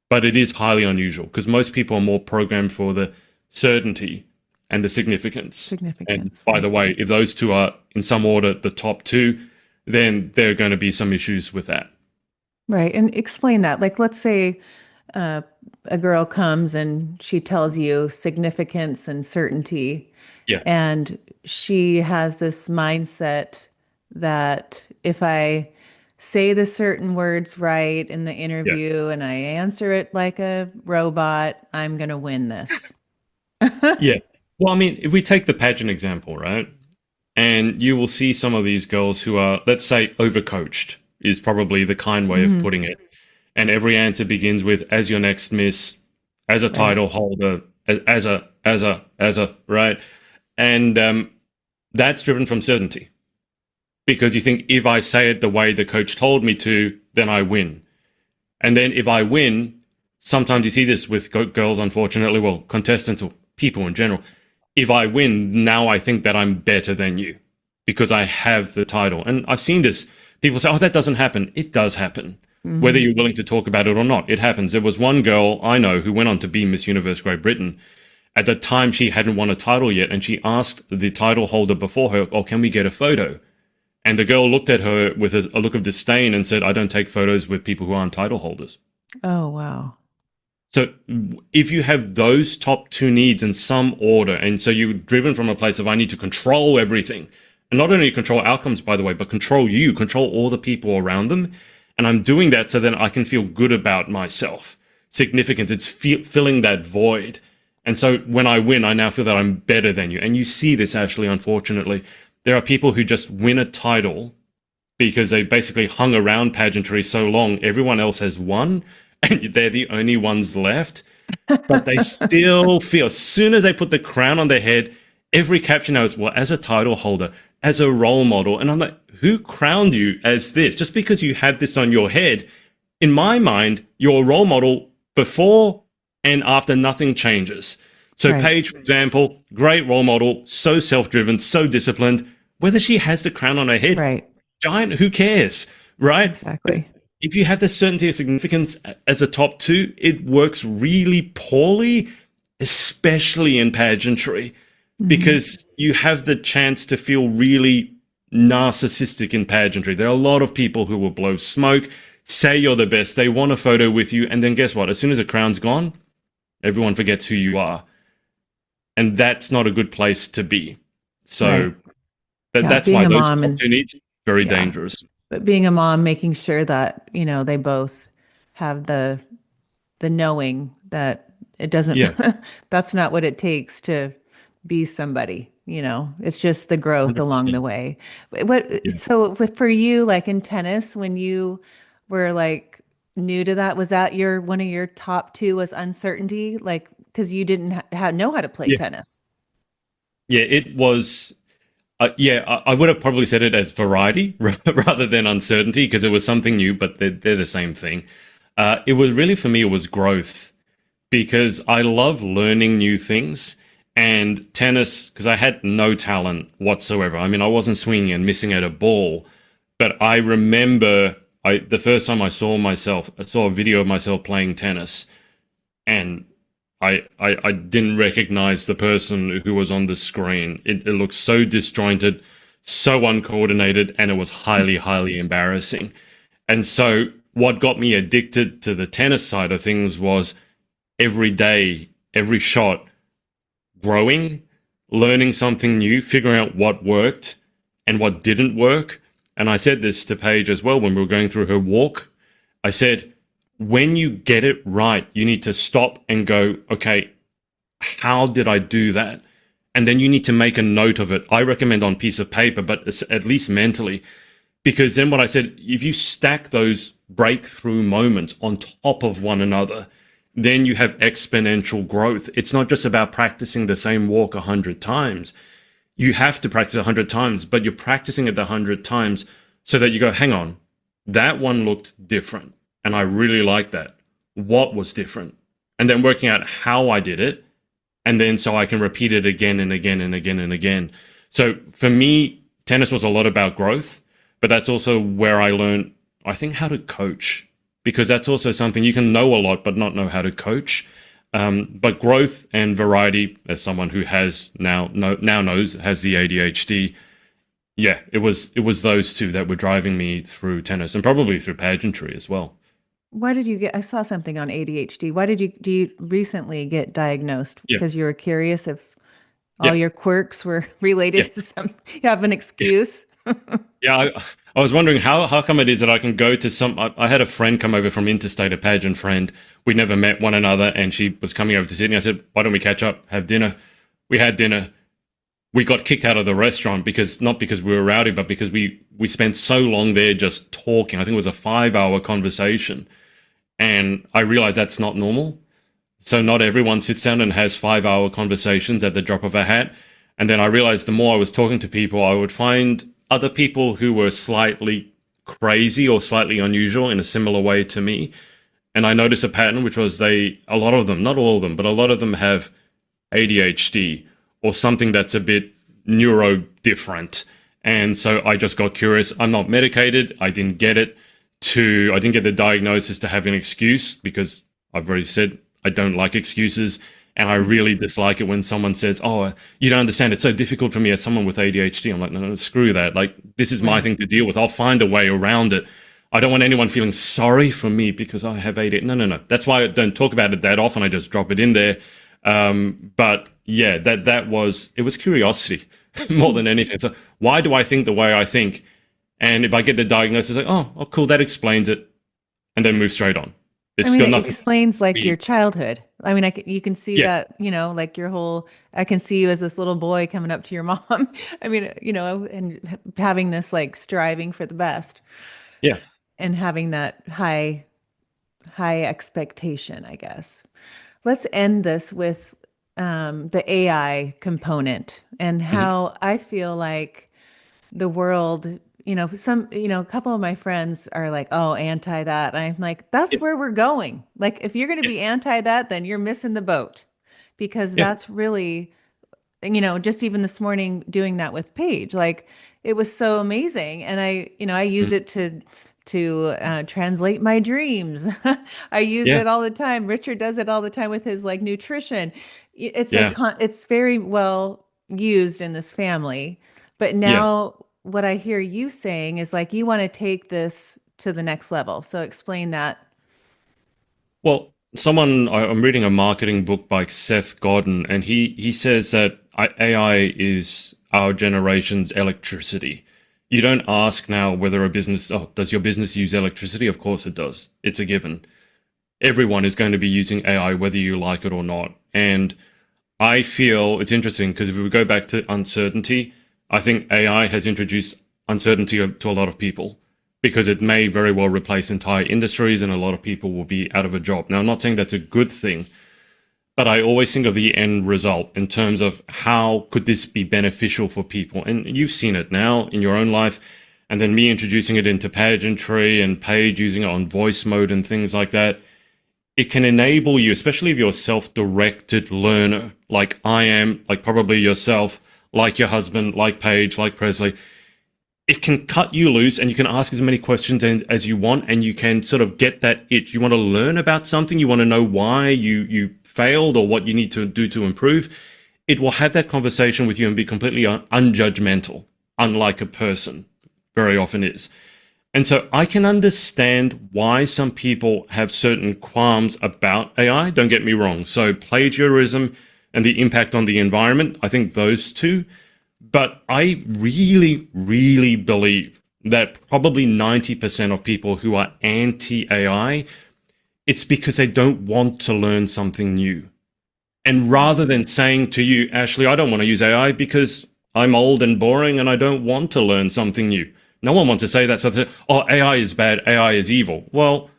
but it is highly unusual because most people are more programmed for the certainty and the significance. And Significance, by the right. way, if those two are in some order the top two, then there are going to be some issues with that. Right. And explain that. Like, let's say uh, a girl comes and she tells you significance and certainty, Yeah, and she has this mindset that if I say the certain words right in the yeah, interview and I answer it like a robot, I'm going to win this. yeah. Well, I mean, if we take the pageant example, right? And you will see some of these girls who are, let's say, overcoached, is probably the kind way of Mhm. putting it. And every answer begins with, as your next miss, as a Right. title holder, as a, right? And that's driven from certainty because you think if I say it the way the coach told me to, then I win. And then if I win, sometimes you see this with girls, unfortunately, well, contestants or people in general. If I win, now I think that I'm better than you because I have the title. And I've seen this. People say, oh, that doesn't happen. It does happen. Whether Hmm. you're willing to talk about it or not, it happens. There was one girl I know who went on to be Miss Universe Great Britain. At the time, she hadn't won a title yet, and she asked the title holder before her, oh, can we get a photo? And the girl looked at her with a look of disdain and said, I don't take photos with people who aren't title holders. Oh, wow. So if you have those top two needs in some order, and so you're driven from a place of I need to control everything, and not only control outcomes, by the way, but control you, control all the people around them. And I'm doing that so that I can feel good about myself. Significance, it's filling that void. And so when I win, I now feel that I'm better than you. And you see this, Ashley, unfortunately. There are people who just win a title because they basically hung around pageantry so long, everyone else has won, and they're the only ones left. But they still feel, as soon as they put the crown on their head, every caption now is, well, as a title holder, as a role model. And I'm like, who crowned you as this? Just because you have this on your head, in my mind, you're a role model before and after nothing changes. So Right. Paige, for example, great role model, so self-driven, so disciplined. Whether she has the crown on her head, Right. giant, who cares, right? But Exactly. if you have the certainty of significance as a top two, it works really poorly, especially in pageantry, Hmm. because you have the chance to feel really narcissistic in pageantry. There are a lot of people who will blow smoke, say you're the best, they want a photo with you, and then guess what? As soon as the crown's gone, everyone forgets who you are. And that's not a good place to be. Right. So Yeah. that's Being why a those mom top and two needs very yeah. dangerous. But being a mom, making sure that, they both have the knowing that it doesn't, Yeah, that's not what it takes to be somebody, it's just the growth along the 100%. way. Yeah. So for you, like in tennis, when you were like new to that, was that one of your top two was uncertainty? Like, because you didn't know how to play Yeah. tennis. Yeah, it was. Yeah, I would have probably said it as variety rather than uncertainty because it was something new, but they're the same thing. It was really for me, it was growth because I love learning new things and tennis because I had no talent whatsoever. I mean, I wasn't swinging and missing at a ball, but I remember the first time I saw a video of myself playing tennis and I didn't recognize the person who was on the screen. It looked so disjointed, so uncoordinated, and it was highly, highly embarrassing. And so, what got me addicted to the tennis side of things was every day, every shot, growing, learning something new, figuring out what worked and what didn't work. And I said this to Paige as well when we were going through her walk. I said, when you get it right, you need to stop and go, okay, how did I do that? And then you need to make a note of it. I recommend on piece of paper, but at least mentally, because then what I said, if you stack those breakthrough moments on top of one another, then you have exponential growth. It's not just about practicing the same walk 100 times. You have to practice 100 times, but you're practicing it 100 times so that you go, hang on, that one looked different. And I really like that. What was different? And then working out how I did it. And then so I can repeat it again and again and again and again. So for me, tennis was a lot about growth, but that's also where I learned, I think, how to coach, because that's also something you can know a lot, but not know how to coach. But growth and variety, as someone who has now knows has the ADHD, yeah, it was those two that were driving me through tennis and probably through pageantry as well. Why did you I saw something on ADHD. Do you recently get diagnosed Yeah, because you were curious if all yeah, your quirks were related yeah, to you have an yeah. excuse? Yeah, I was wondering how come it is that I can go to I had a friend come over from interstate, a pageant friend. We never met one another, and she was coming over to Sydney. I said, "Why don't we catch up, have dinner?" We had dinner. We got kicked out of the restaurant not because we were rowdy, but because we spent so long there just talking. I think it was a 5 hour conversation, and I realized that's not normal. So not everyone sits down and has 5 hour conversations at the drop of a hat. And then I realized the more I was talking to people, I would find other people who were slightly crazy or slightly unusual in a similar way to me. And I noticed a pattern, which was a lot of them, not all of them, but a lot of them have ADHD or something that's a bit neuro different. And so I just got curious. I'm not medicated. I didn't get the diagnosis to have an excuse because I've already said I don't like excuses. And I really dislike it when someone says, "Oh, you don't understand. It's so difficult for me as someone with ADHD." I'm like, no, screw that. Like, this is my Right. thing to deal with. I'll find a way around it. I don't want anyone feeling sorry for me because I have ADHD. No, no, no. That's why I don't talk about it that often. I just drop it in there. But yeah, it was curiosity more than anything. So why do I think the way I think? And if I get the diagnosis, like, oh, cool, that explains it. And then move straight on. I It's mean, got it nothing to explains do with like your me. childhood. I mean, you can see Yeah, that, like your whole, I can see you as this little boy coming up to your mom. I mean, and having this like striving for the best yeah. and having that high expectation, I guess. Let's end this with the AI component and Mhm. how I feel like the world, a couple of my friends are like, oh, anti that. And I'm like, that's Yeah, where we're going. Like, if you're going to yeah, be anti that, then you're missing the boat because yeah. that's really, just even this morning doing that with Paige, like it was so amazing. And I use Mhm. it to translate my dreams. I use Yeah, it all the time. Richard does it all the time with his like nutrition. yeah, It's very well used in this family. But yeah. now what I hear you saying is like you want to take this to the next level. So explain that. Well, I'm reading a marketing book by Seth Godin, and he says that AI is our generation's electricity. You don't ask now whether a business, oh, does your business use electricity? Of course it does. It's a given. Everyone is going to be using AI, whether you like it or not. And I feel it's interesting because if we go back to uncertainty, I think AI has introduced uncertainty to a lot of people because it may very well replace entire industries and a lot of people will be out of a job. Now, I'm not saying that's a good thing, but I always think of the end result in terms of how could this be beneficial for people? And you've seen it now in your own life. And then me introducing it into pageantry and Paige using it on voice mode and things like that. It can enable you, especially if you're a self-directed learner, like I am, like probably yourself, like your husband, like Paige, like Presley. It can cut you loose and you can ask as many questions as you want and you can sort of get that itch. You want to learn about something. You want to know why you failed or what you need to do to improve. It will have that conversation with you and be completely unjudgmental, unlike a person very often is. And so I can understand why some people have certain qualms about AI. Don't get me wrong. So plagiarism and the impact on the environment, I think those two. But I really, really believe that probably 90% of people who are anti-AI, it's because they don't want to learn something new. And rather than saying to you, Ashley, I don't want to use AI because I'm old and boring and I don't want to learn something new. No one wants to say that. So, oh, AI is bad, AI is evil. Well,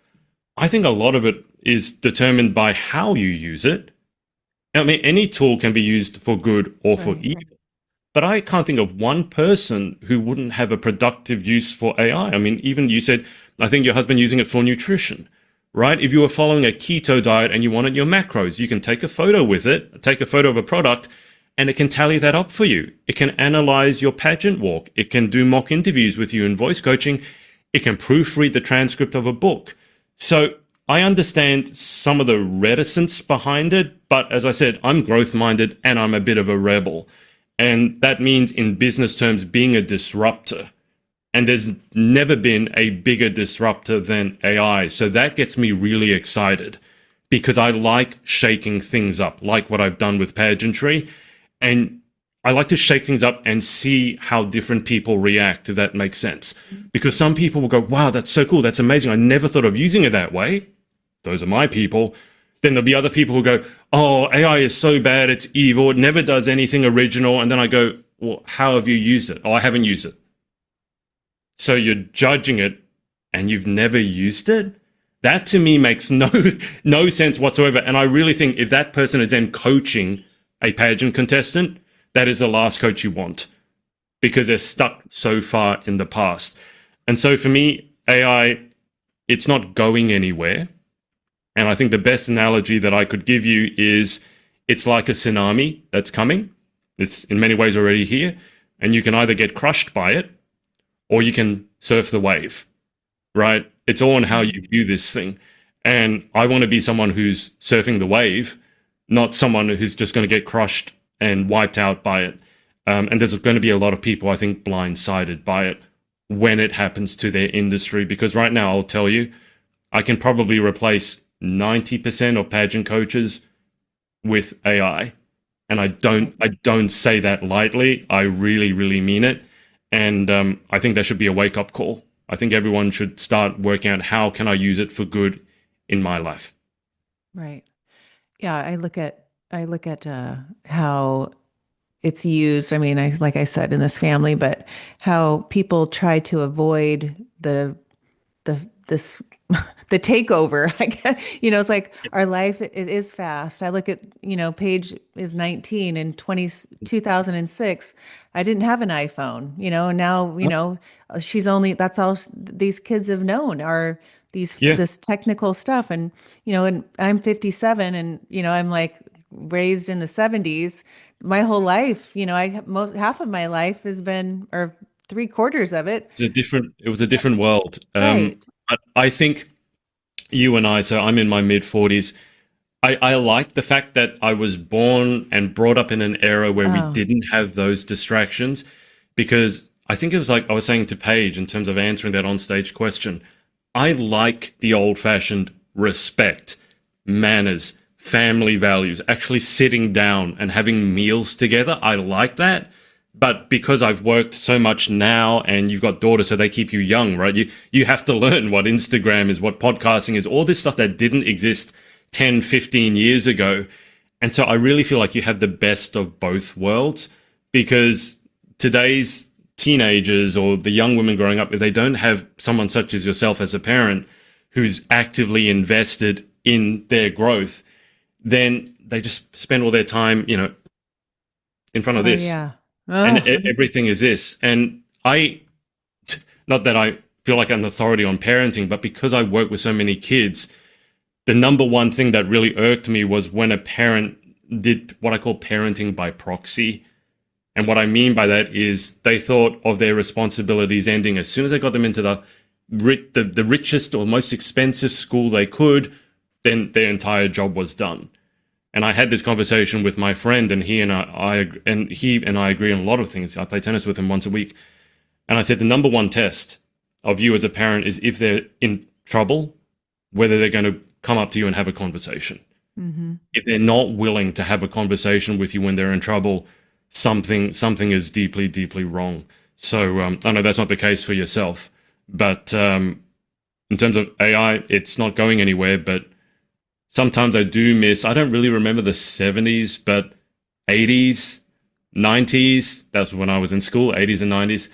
I think a lot of it is determined by how you use it. I mean, any tool can be used for good or for evil. But I can't think of one person who wouldn't have a productive use for AI. I mean, even you said, I think your husband using it for nutrition, right? If you were following a keto diet and you wanted your macros, you can take a photo with it, take a photo of a product, and it can tally that up for you. It can analyze your pageant walk. It can do mock interviews with you in voice coaching. It can proofread the transcript of a book. So I understand some of the reticence behind it, but as I said, I'm growth-minded and I'm a bit of a rebel. And that means in business terms, being a disruptor. And there's never been a bigger disruptor than AI. So that gets me really excited because I like shaking things up, like what I've done with pageantry. And I like to shake things up and see how different people react, if that makes sense. Because some people will go, wow, that's so cool. That's amazing. I never thought of using it that way. Those are my people. Then there'll be other people who go, oh, AI is so bad. It's evil. It never does anything original. And then I go, well, how have you used it? Oh, I haven't used it. So you're judging it and you've never used it? That to me makes no sense whatsoever. And I really think if that person is then coaching a pageant contestant, that is the last coach you want because they're stuck so far in the past. And so for me, AI, it's not going anywhere. And I think the best analogy that I could give you is it's like a tsunami that's coming. It's in many ways already here. And you can either get crushed by it or you can surf the wave, right? It's all on how you view this thing. And I want to be someone who's surfing the wave, not someone who's just going to get crushed and wiped out by it. And there's going to be a lot of people, I think, blindsided by it when it happens to their industry. Because right now, I'll tell you, I can probably replace 90% of pageant coaches with AI. And I don't say that lightly. I really, really mean it. And I think that should be a wake-up call. I think everyone should start working out how can I use it for good in my life. Right. Yeah, I look at how it's used. I mean, like I said, in this family, but how people try to avoid the the takeover. I guess, it's like our life, it is fast. I look at, Paige is 19 in 2006. I didn't have an iPhone, and now, that's all these kids have known are this technical stuff. And, and I'm 57 and, I'm like raised in the 70s. My whole life, half of my life has been, or 3/4 of it. It was a different world. Right. But I think you and I, so I'm in my mid-40s, I like the fact that I was born and brought up in an era where we didn't have those distractions, because I think it was like I was saying to Paige in terms of answering that on-stage question, I like the old-fashioned respect, manners, family values, actually sitting down and having meals together. I like that. But because I've worked so much now and you've got daughters, so they keep you young, right? You have to learn what Instagram is, what podcasting is, all this stuff that didn't exist 10, 15 years ago. And so I really feel like you have the best of both worlds, because today's teenagers or the young women growing up, if they don't have someone such as yourself as a parent who's actively invested in their growth, then they just spend all their time, in front of Oh this. yeah. And Oh. everything is this. And not that I feel like I'm an authority on parenting, but because I work with so many kids, the number one thing that really irked me was when a parent did what I call parenting by proxy. And what I mean by that is they thought of their responsibilities ending as soon as they got them into the richest or most expensive school they could, then their entire job was done. And I had this conversation with my friend, and he and I agree on a lot of things. I play tennis with him once a week. And I said, the number one test of you as a parent is if they're in trouble, whether they're going to come up to you and have a conversation. Mm-hmm. If they're not willing to have a conversation with you when they're in trouble, something is deeply, deeply wrong. So I know that's not the case for yourself, but in terms of AI, it's not going anywhere. But sometimes I do miss, I don't really remember the 70s, but 80s, 90s, that's when I was in school, 80s and 90s.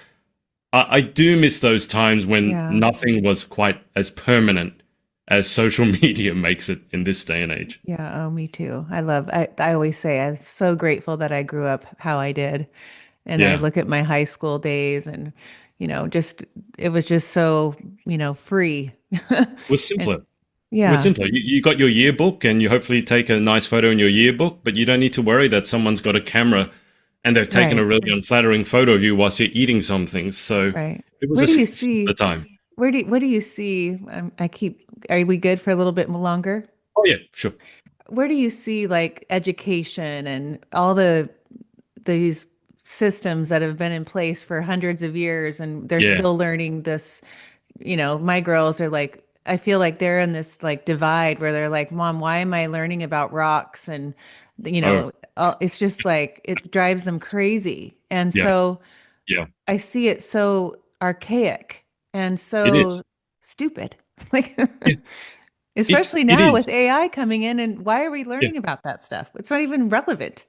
I do miss those times when Yeah. nothing was quite as permanent as social media makes it in this day and age. Yeah, oh, me too. I always say I'm so grateful that I grew up how I did. And I Yeah. look at my high school days and, just it was just so, free. It was And simpler. It was yeah, simpler. You got your yearbook and you hopefully take a nice photo in your yearbook, but you don't need to worry that someone's got a camera and they've taken a right, really unflattering photo of you whilst you're eating something. So right. it was Where a do you simpler see, time. what do you see? Are we good for a little bit longer? Oh, yeah, sure. Where do you see like education and all these systems that have been in place for hundreds of years and they're Yeah. still learning this? My girls are like, I feel like they're in this like divide where they're like, Mom, why am I learning about rocks? And, Oh, it's just like, it drives them crazy. And yeah. so Yeah. I see it so archaic and It so is. stupid. Like, Yeah. especially It now is. with AI coming in, and why are we Yeah. learning about that stuff? It's not even relevant.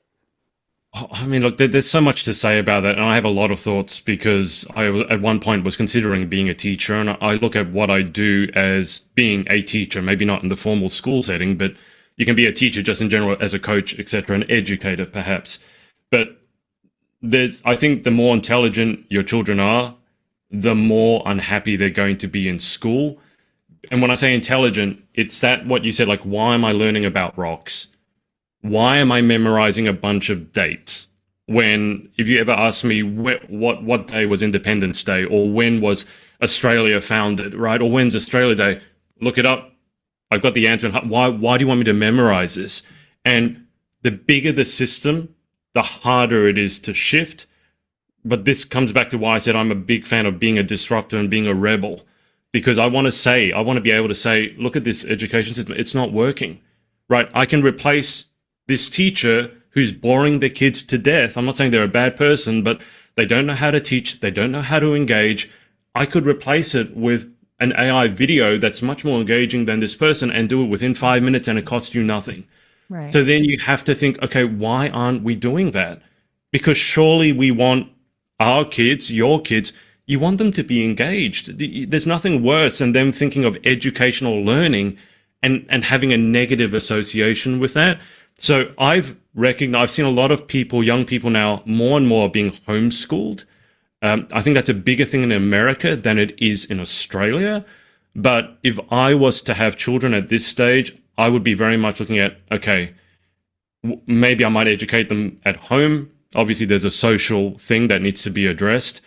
Oh, I mean, look, there's so much to say about that, and I have a lot of thoughts because at one point, was considering being a teacher, and I look at what I do as being a teacher, maybe not in the formal school setting, but you can be a teacher just in general as a coach, etc., an educator, perhaps. But I think the more intelligent your children are, the more unhappy they're going to be in school. And when I say intelligent, it's that what you said, like, why am I learning about rocks? Why am I memorizing a bunch of dates? When, if you ever ask me what day was Independence Day, or when was Australia founded, right? Or when's Australia Day? Look it up. I've got the answer. Why do you want me to memorize this? And the bigger the system, the harder it is to shift. But this comes back to why I said I'm a big fan of being a disruptor and being a rebel, because I want to be able to say, look at this education system. It's not working, right? I can replace this teacher who's boring the kids to death. I'm not saying they're a bad person, but they don't know how to teach. They don't know how to engage. I could replace it with an AI video that's much more engaging than this person and do it within 5 minutes, and it costs you nothing. Right. So then you have to think, okay, why aren't we doing that? Because surely we want our kids, your kids, you want them to be engaged. There's nothing worse than them thinking of educational learning and having a negative association with that. So I've seen a lot of people, young people now, more and more being homeschooled. I think that's a bigger thing in America than it is in Australia. But if I was to have children at this stage, I would be very much looking at, okay, maybe I might educate them at home. Obviously, there's a social thing that needs to be addressed.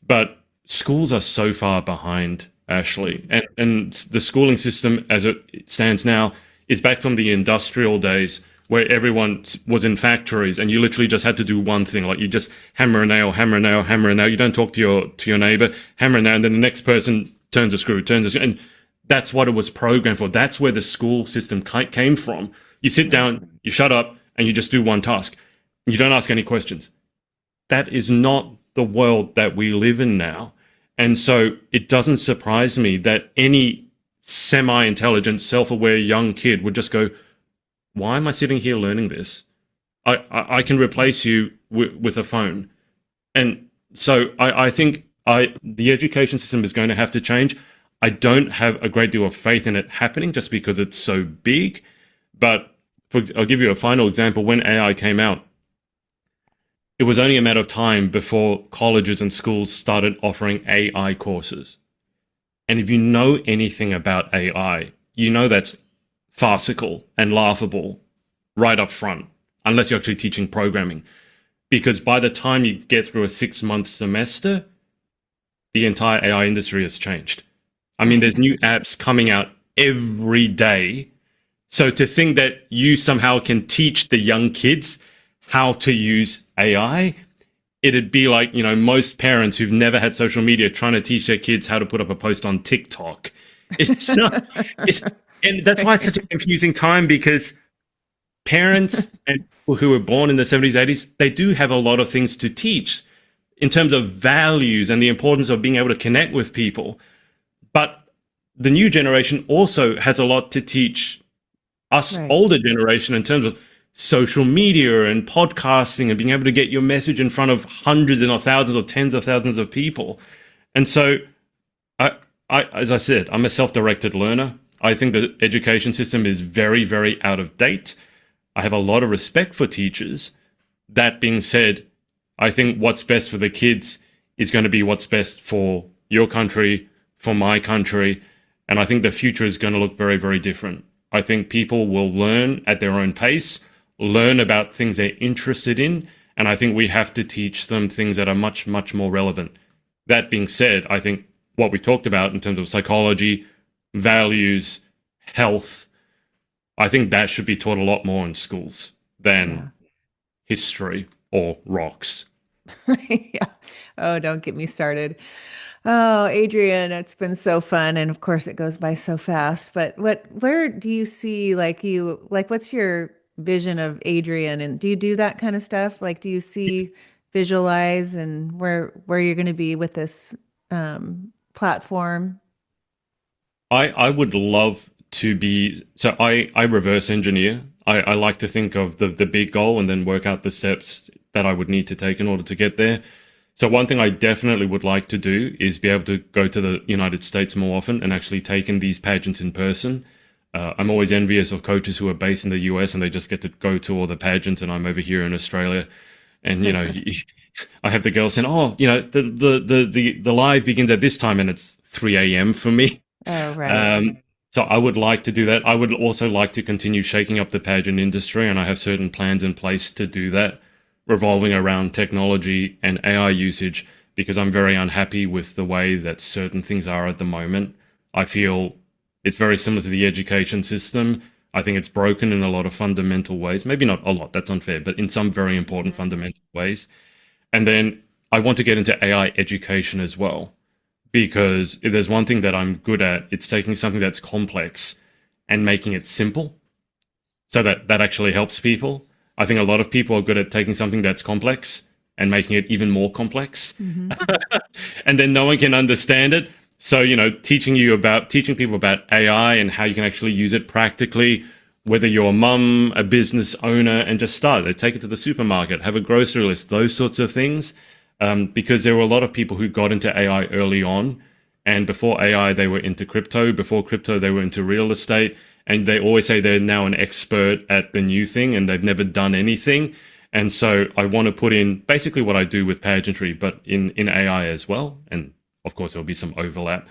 But schools are so far behind, Ashley. And the schooling system as it stands now is back from the industrial days where everyone was in factories and you literally just had to do one thing. Like you just hammer a nail, hammer a nail, hammer a nail. You don't talk to your neighbor, hammer a nail, and then the next person turns a screw. And that's what it was programmed for. That's where the school system came from. You sit down, you shut up, and you just do one task. You don't ask any questions. that is not the world that we live in now. And so it doesn't surprise me that any semi-intelligent, self-aware young kid would just go, why am I sitting here learning this? I can replace you with a phone. And so I think the education system is going to have to change. I don't have a great deal of faith in it happening just because it's so big. But I'll give you a final example. When AI came out, it was only a matter of time before colleges and schools started offering AI courses. And if you know anything about AI, you know that's farcical and laughable right up front, unless you're actually teaching programming. Because by the time you get through a 6-month semester, the entire AI industry has changed. I mean, there's new apps coming out every day. So to think that you somehow can teach the young kids how to use AI, it'd be like, most parents who've never had social media trying to teach their kids how to put up a post on TikTok. It's not, and that's why it's such a confusing time, because parents and people who were born in the 70s, 80s, they do have a lot of things to teach in terms of values and the importance of being able to connect with people. But the new generation also has a lot to teach us older generation in terms of social media and podcasting and being able to get your message in front of hundreds and not thousands or tens of thousands of people. And so, as I said, I'm a self-directed learner. I think the education system is very, very out of date. I have a lot of respect for teachers. That being said, I think what's best for the kids is going to be what's best for your country, for my country. And I think the future is going to look very, very different. I think people will learn at their own pace, learn about things they're interested in. And I think we have to teach them things that are much, much more relevant. That being said, I think what we talked about in terms of psychology, values, health, I think that should be taught a lot more in schools than history or rocks. Yeah. Oh, don't get me started. Oh, Adrian, it's been so fun. And of course it goes by so fast, but where do you see, what's your vision of Adrian? And do you do that kind of stuff? Like, do you see, visualize and where you're going to be with this, platform? I would love to be, so I reverse engineer. I like to think of the big goal and then work out the steps that I would need to take in order to get there. So one thing I definitely would like to do is be able to go to the United States more often and actually take in these pageants in person. I'm always envious of coaches who are based in the US and they just get to go to all the pageants, and I'm over here in Australia. And, I have the girls saying, oh, the live begins at this time and it's 3 a.m. for me. Oh, right. So I would like to do that. I would also like to continue shaking up the pageant industry, and I have certain plans in place to do that, revolving around technology and AI usage, because I'm very unhappy with the way that certain things are at the moment. I feel it's very similar to the education system. I think it's broken in a lot of fundamental ways. Maybe not a lot, that's unfair, but in some very important fundamental ways. And then I want to get into AI education as well, because if there's one thing that I'm good at, it's taking something that's complex and making it simple so that actually helps people. I think a lot of people are good at taking something that's complex and making it even more complex. Mm-hmm. And then no one can understand it. So, teaching people about AI and how you can actually use it practically, whether you're a mum, a business owner, and just start it, take it to the supermarket, have a grocery list, those sorts of things. Because there were a lot of people who got into AI early on, and before AI, they were into crypto. Before crypto, they were into real estate. And they always say they're now an expert at the new thing and they've never done anything. And so I want to put in basically what I do with pageantry, but in AI as well. And of course, there'll be some overlap.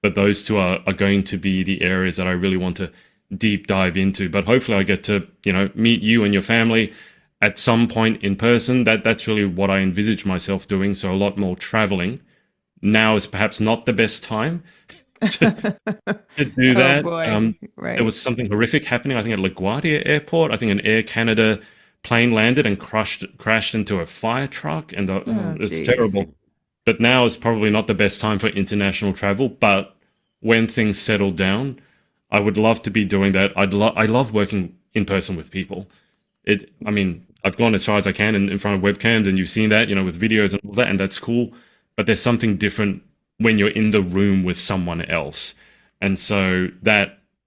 But those two are going to be the areas that I really want to deep dive into. But hopefully I get to, meet you and your family at some point in person. That's really what I envisage myself doing. So a lot more traveling. Now is perhaps not the best time to do that. Oh boy. Right. There was something horrific happening, I think, at LaGuardia Airport. I think an Air Canada plane landed and crashed into a fire truck, and it's terrible. But now is probably not the best time for international travel. But when things settle down, I would love to be doing that. I love working in person with people. I've gone as far as I can in front of webcams, and you've seen that, with videos and all that, and that's cool. But there's something different when you're in the room with someone else. And so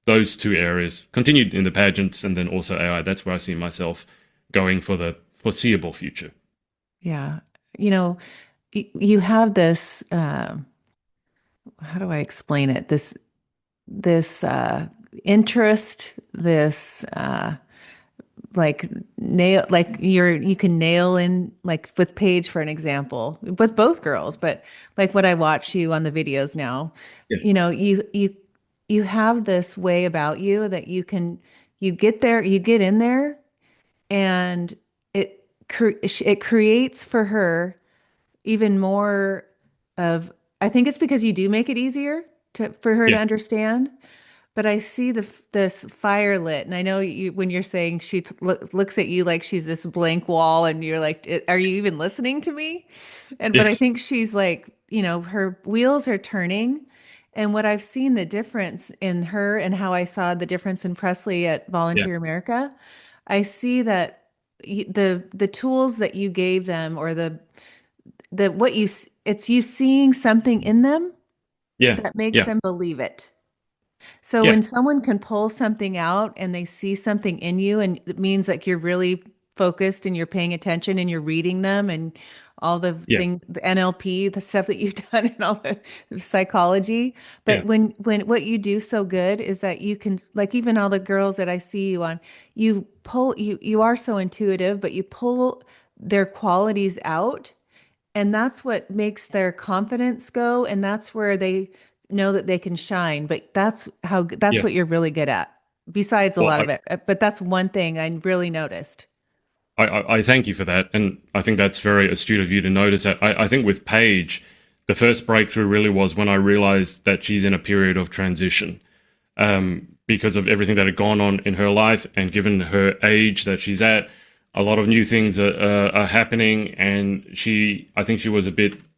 those two areas continued in the pageants and then also AI. That's where I see myself going for the foreseeable future. Yeah. You know, you have this, how do I explain it? This interest, this like you can nail in, like with Paige, for an example, with both girls, but like what I watch you on the videos now, Yeah, you have this way about you that you get there, you get in there, and it creates for her even more of, I think it's because you do make it easier for her to yeah, understand. But I see this fire lit, and I know when you're saying she looks at you like she's this blank wall, and you're like, "Are you even listening to me?" And yeah, but I think she's like, her wheels are turning, and what I've seen the difference in her, and how I saw the difference in Presley at yeah, Volunteer America, I see that the tools that you gave them, or the what you it's you seeing something in them yeah, that makes yeah, them believe it. So yeah, when someone can pull something out and they see something in you, and it means like you're really focused and you're paying attention and you're reading them and all the yeah, thing, the NLP, the stuff that you've done, and all the psychology. yeah, But when what you do so good is that you can, like, even all the girls that I see you on, you are so intuitive, but you pull their qualities out, and that's what makes their confidence go, and that's where they know that they can shine. But that's yeah. what you're really good at, besides a Well, lot of it. But that's one thing I really noticed. I thank you for that, and I think that's very astute of you to notice that. I think with Paige, the first breakthrough really was when I realized that she's in a period of transition, because of everything that had gone on in her life, and given her age that she's at, a lot of new things are happening, and I think she was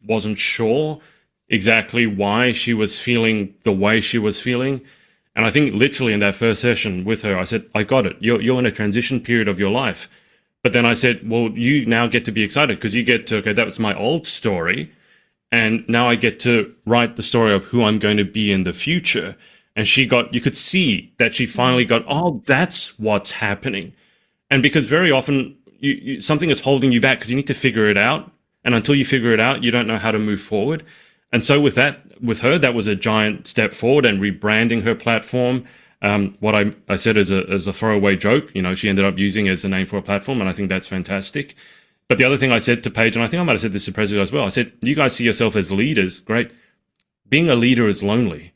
wasn't sure exactly why she was feeling the way she was feeling. And I think literally in that first session with her, I said, I got it. You're in a transition period of your life. But then I said, well, you now get to be excited because you get to, okay, that was my old story. And now I get to write the story of who I'm going to be in the future. And you could see that she finally got, oh, that's what's happening. And because very often something is holding you back because you need to figure it out. And until you figure it out, you don't know how to move forward. And so with her, that was a giant step forward, and rebranding her platform. What I said as a throwaway joke, she ended up using as a name for a platform, and I think that's fantastic. But the other thing I said to Paige, and I think I might have said this to Presley as well, I said, you guys see yourself as leaders, great. Being a leader is lonely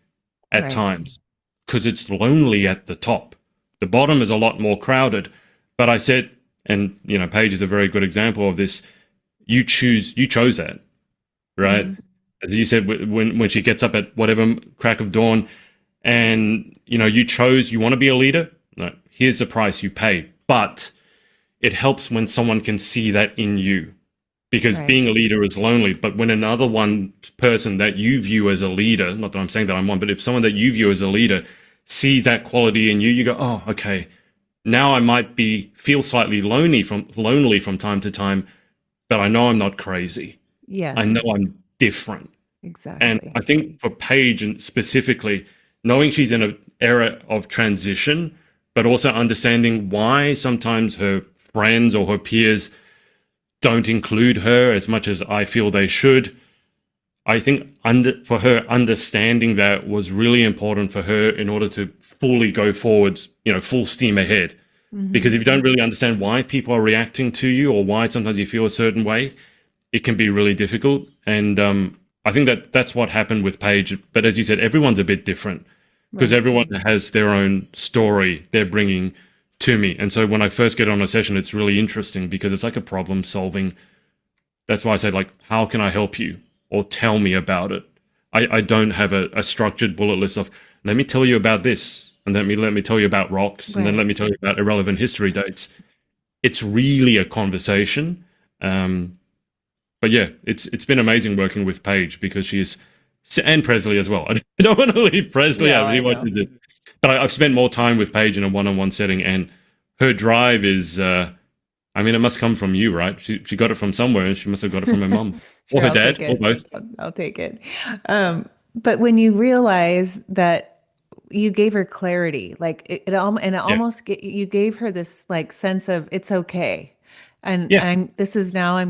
at Right. times because it's lonely at the top. The bottom is a lot more crowded. But I said, and Paige is a very good example of this. You chose that, right? Hmm. As you said, when she gets up at whatever crack of dawn, and you want to be a leader. No, here's the price you pay. But it helps when someone can see that in you, because Right. being a leader is lonely. But when another one person that you view as a leader, not that I'm saying that I'm one, but if someone that you view as a leader see that quality in you, you go, oh, okay. Now I might feel slightly lonely from time to time, but I know I'm not crazy. I know Yes, I'm different. And exactly. I think for Paige, and specifically, knowing she's in an era of transition, but also understanding why sometimes her friends or her peers don't include her as much as I feel they should. I think for her, understanding that was really important for her in order to fully go forwards, full steam ahead. Because Hmm. if you don't really understand why people are reacting to you, or why sometimes you feel a certain way, it can be really difficult. And I think that's what happened with Paige. But as you said, everyone's a bit different because Right. everyone has their own story they're bringing to me. And so when I first get on a session, it's really interesting because it's like a problem solving. That's why I say, like, how can I help you, or tell me about it? I don't have a structured bullet list of, let me tell you about this, and let me tell you about rocks, and then let Right. me tell you about irrelevant history dates. It's really a conversation. But yeah, it's been amazing working with Paige because and Presley as well. I don't want to leave Presley No, out if he I know. watches this, but I've spent more time with Paige in a one-on-one setting, and her drive is, I I mean, it must come from you, right? She got it from somewhere, and she must have got it from her mom or Sure, her I'll take dad or it. both. I'll take it. But when you realize that you gave her clarity, like and it Yeah, almost you gave her this like sense of it's okay. And yeah, this is now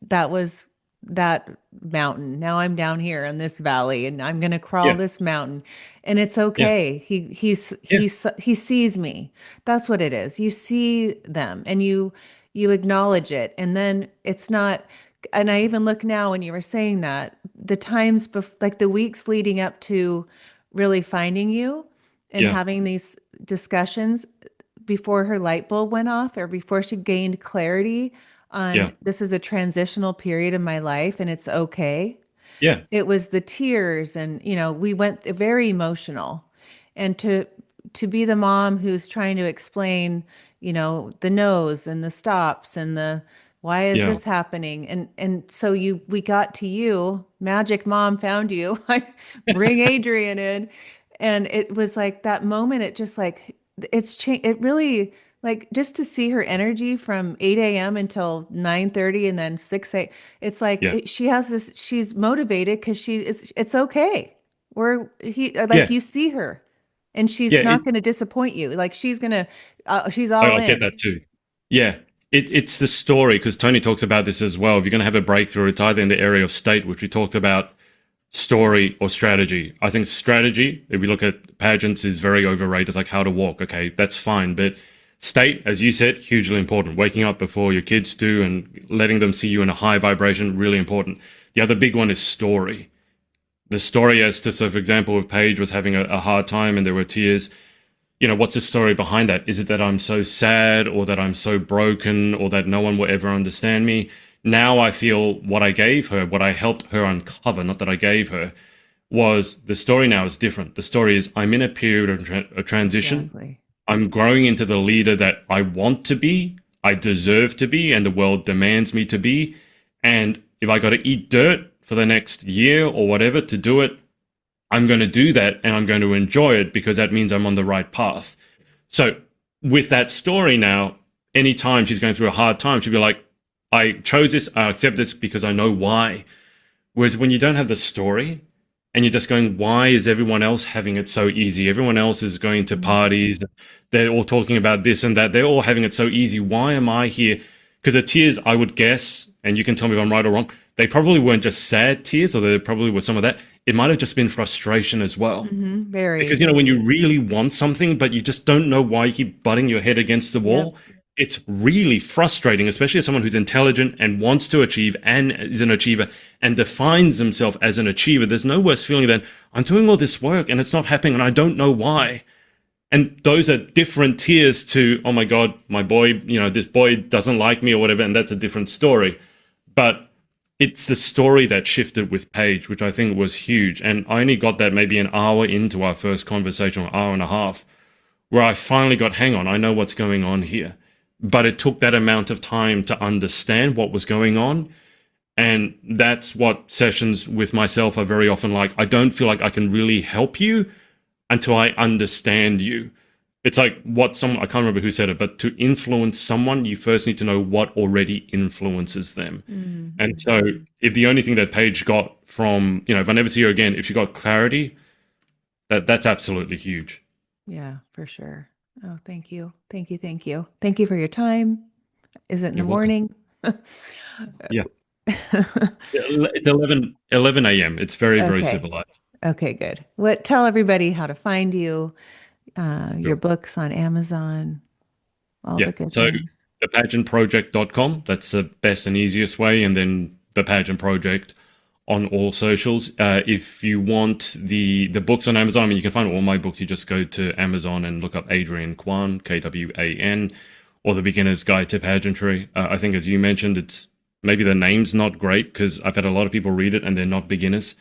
that was that mountain. Now I'm down here in this valley and I'm going to crawl yeah, this mountain and it's yeah, okay. yeah, He sees me. That's what it is. You see them and you acknowledge it. And then it's not, and I even look now when you were saying that, the times like the weeks leading up to really finding you and yeah, having these discussions before her light bulb went off or before she gained clarity on yeah, this is a transitional period in my life and it's okay. yeah, It was the tears and we went very emotional. And to be the mom who's trying to explain, the no's and the stops and the why is yeah, this happening? And so we got to you, magic mom found you. Like bring Adrian in. And it was like that moment, it just like it's changed. It really like just to see her energy from 8 a.m. until 9:30 and then 6 a. It's like yeah, she has this, she's motivated because it's okay. Like yeah, you see her and she's yeah. not going to disappoint you. Like she's I all I get in. that too. Yeah. It's the story because Tony talks about this as well. If you're going to have a breakthrough, it's either in the area of state, which we talked about, story or strategy. I think strategy, if we look at pageants, is very overrated, like how to walk. Okay, that's fine. But state, as you said, hugely important. Waking up before your kids do and letting them see you in a high vibration, really important. The other big one is story. The story as to, so for example, if Paige was having a hard time and there were tears, what's the story behind that? Is it that I'm so sad or that I'm so broken or that no one will ever understand me? Now I feel what I gave her, what I helped her uncover, not that I gave her, was the story now is different. The story is I'm in a period of transition. Exactly. I'm growing into the leader that I want to be, I deserve to be, and the world demands me to be. And if I got to eat dirt for the next year or whatever to do it, I'm going to do that and I'm going to enjoy it because that means I'm on the right path. So with that story now, anytime she's going through a hard time, she'll be like, I chose this, I accept this because I know why. Whereas when you don't have the story and you're just going, why is everyone else having it so easy? Everyone else is going to parties. They're all talking about this and that. They're all having it so easy. Why am I here? Because the tears, I would guess, and you can tell me if I'm right or wrong, they probably weren't just sad tears, or there probably was some of that. It might have just been frustration as well. Because, Very. when you really want something, but you just don't know why you keep butting your head against the Yep. wall, it's really frustrating, especially as someone who's intelligent and wants to achieve and is an achiever and defines himself as an achiever. There's no worse feeling than I'm doing all this work and it's not happening and I don't know why. And those are different tears to, oh my God, my boy, this boy doesn't like me or whatever. And that's a different story. But it's the story that shifted with Paige, which I think was huge. And I only got that maybe an hour into our first conversation, or hour and a half, where I finally got, hang on, I know what's going on here. But it took that amount of time to understand what was going on. And that's what sessions with myself are very often like. I don't feel like I can really help you until I understand you. It's like I can't remember who said it, but to influence someone, you first need to know what already influences them. And so if the only thing that Paige got from, if I never see her again, if she got clarity, that's absolutely huge. Yeah, for sure. Oh, thank you. Thank you. Thank you. Thank you for your time. Is it in the You're welcome. morning? Yeah. It's 11 a.m. It's very, very Okay. civilized. Okay, good. Tell everybody how to find you, your Sure. books on Amazon, all Yeah. the good So things. thepageantproject.com, that's the best and easiest way. And then the Pageant Project on all socials. If you want the books on Amazon, I mean, you can find all my books. You just go to Amazon and look up Adrian Kwan, Kwan, or The Beginner's Guide to Pageantry. I think, as you mentioned, it's maybe the name's not great because I've had a lot of people read it and they're not beginners.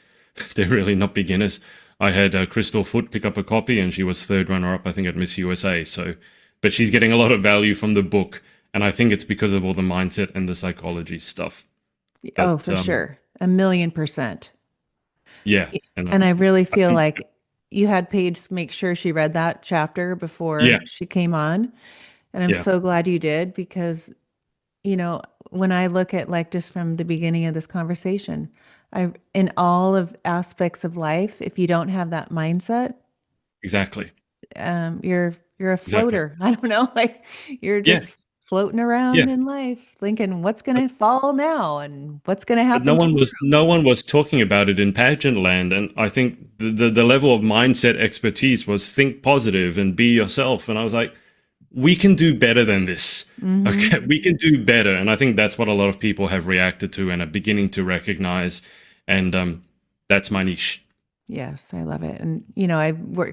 They're really not beginners. I had Crystal Foot pick up a copy and she was third runner up, I think, at Miss USA. So, but she's getting a lot of value from the book. And I think it's because of all the mindset and the psychology stuff. Oh, But for sure. 1,000,000%. yeah, and And I really I feel think like you had Paige make sure she read that chapter yeah, before she came on. And I'm yeah, so glad you did because you know, when I look at like just from the beginning of this conversation, in all of aspects of life, if you don't have that mindset, Exactly. you're a Exactly. floater. I don't know, like you're Yeah. just floating around Yeah. in life, thinking what's gonna fall now and what's gonna But happen tomorrow. no one was talking about it in pageant land, and I think the level of mindset expertise was think positive and be yourself. And I was like, we can do better than this. Hmm. Okay, we can do better, and I think that's what a lot of people have reacted to and are beginning to recognize. And that's my niche. Yes, I love it. And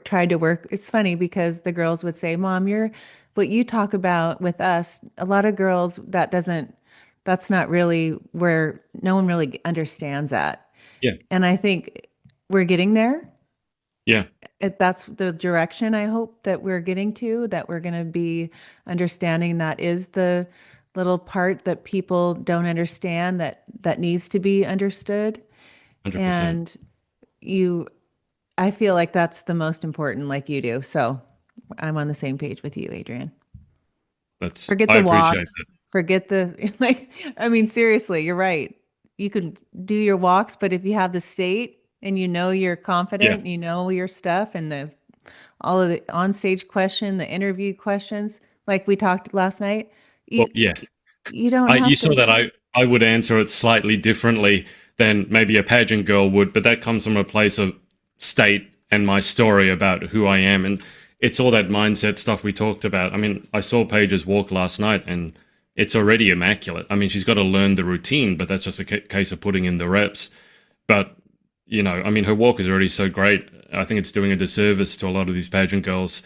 tried to work. It's funny because the girls would say, "Mom, you're what you talk about with us." A lot of girls that's not really where no one really understands that. Yeah, And I think we're getting there. yeah, That's the direction I hope that we're getting to, that we're going to be understanding that is the little part that people don't understand that needs to be understood. 100%. And you I feel like that's the most important, like you do. So I'm on the same page with you, Adrian. That's Forget I the appreciate that. walks, forget the, like, I mean, seriously, you're right. You can do your walks, but if you have the state and you know you're Yeah. confident, you know your stuff and all of the on-stage question, the interview questions, like we talked last night, Well, you, yeah. you don't You have saw to, that I would answer it slightly differently than maybe a pageant girl would, but that comes from a place of state and my story about who I am. And it's all that mindset stuff we talked about. I mean, I saw Paige's walk last night and it's already immaculate. I mean, she's got to learn the routine, but that's just a case of putting in the reps. But, I mean, her walk is already so great. I think it's doing a disservice to a lot of these pageant girls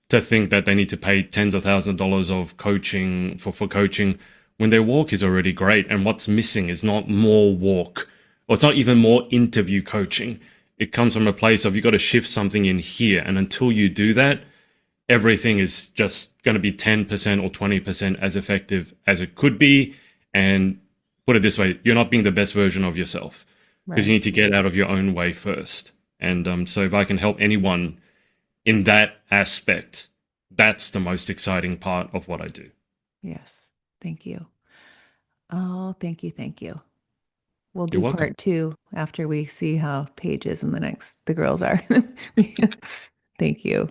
to think that they need to pay tens of thousands of dollars of coaching for coaching when their walk is already great. And what's missing is not more walk, or it's not even more interview coaching. It comes from a place of you got to shift something in here. And until you do that, everything is just going to be 10% or 20% as effective as it could be. And put it this way, you're not being the best version of yourself because you right. need to get out of your own way first. And so if I can help anyone in that aspect, that's the most exciting part of what I do. Yes. Thank you. Oh, thank you. Thank you. We'll You're do welcome. part two after we see how Paige is in the girls are. Thank you.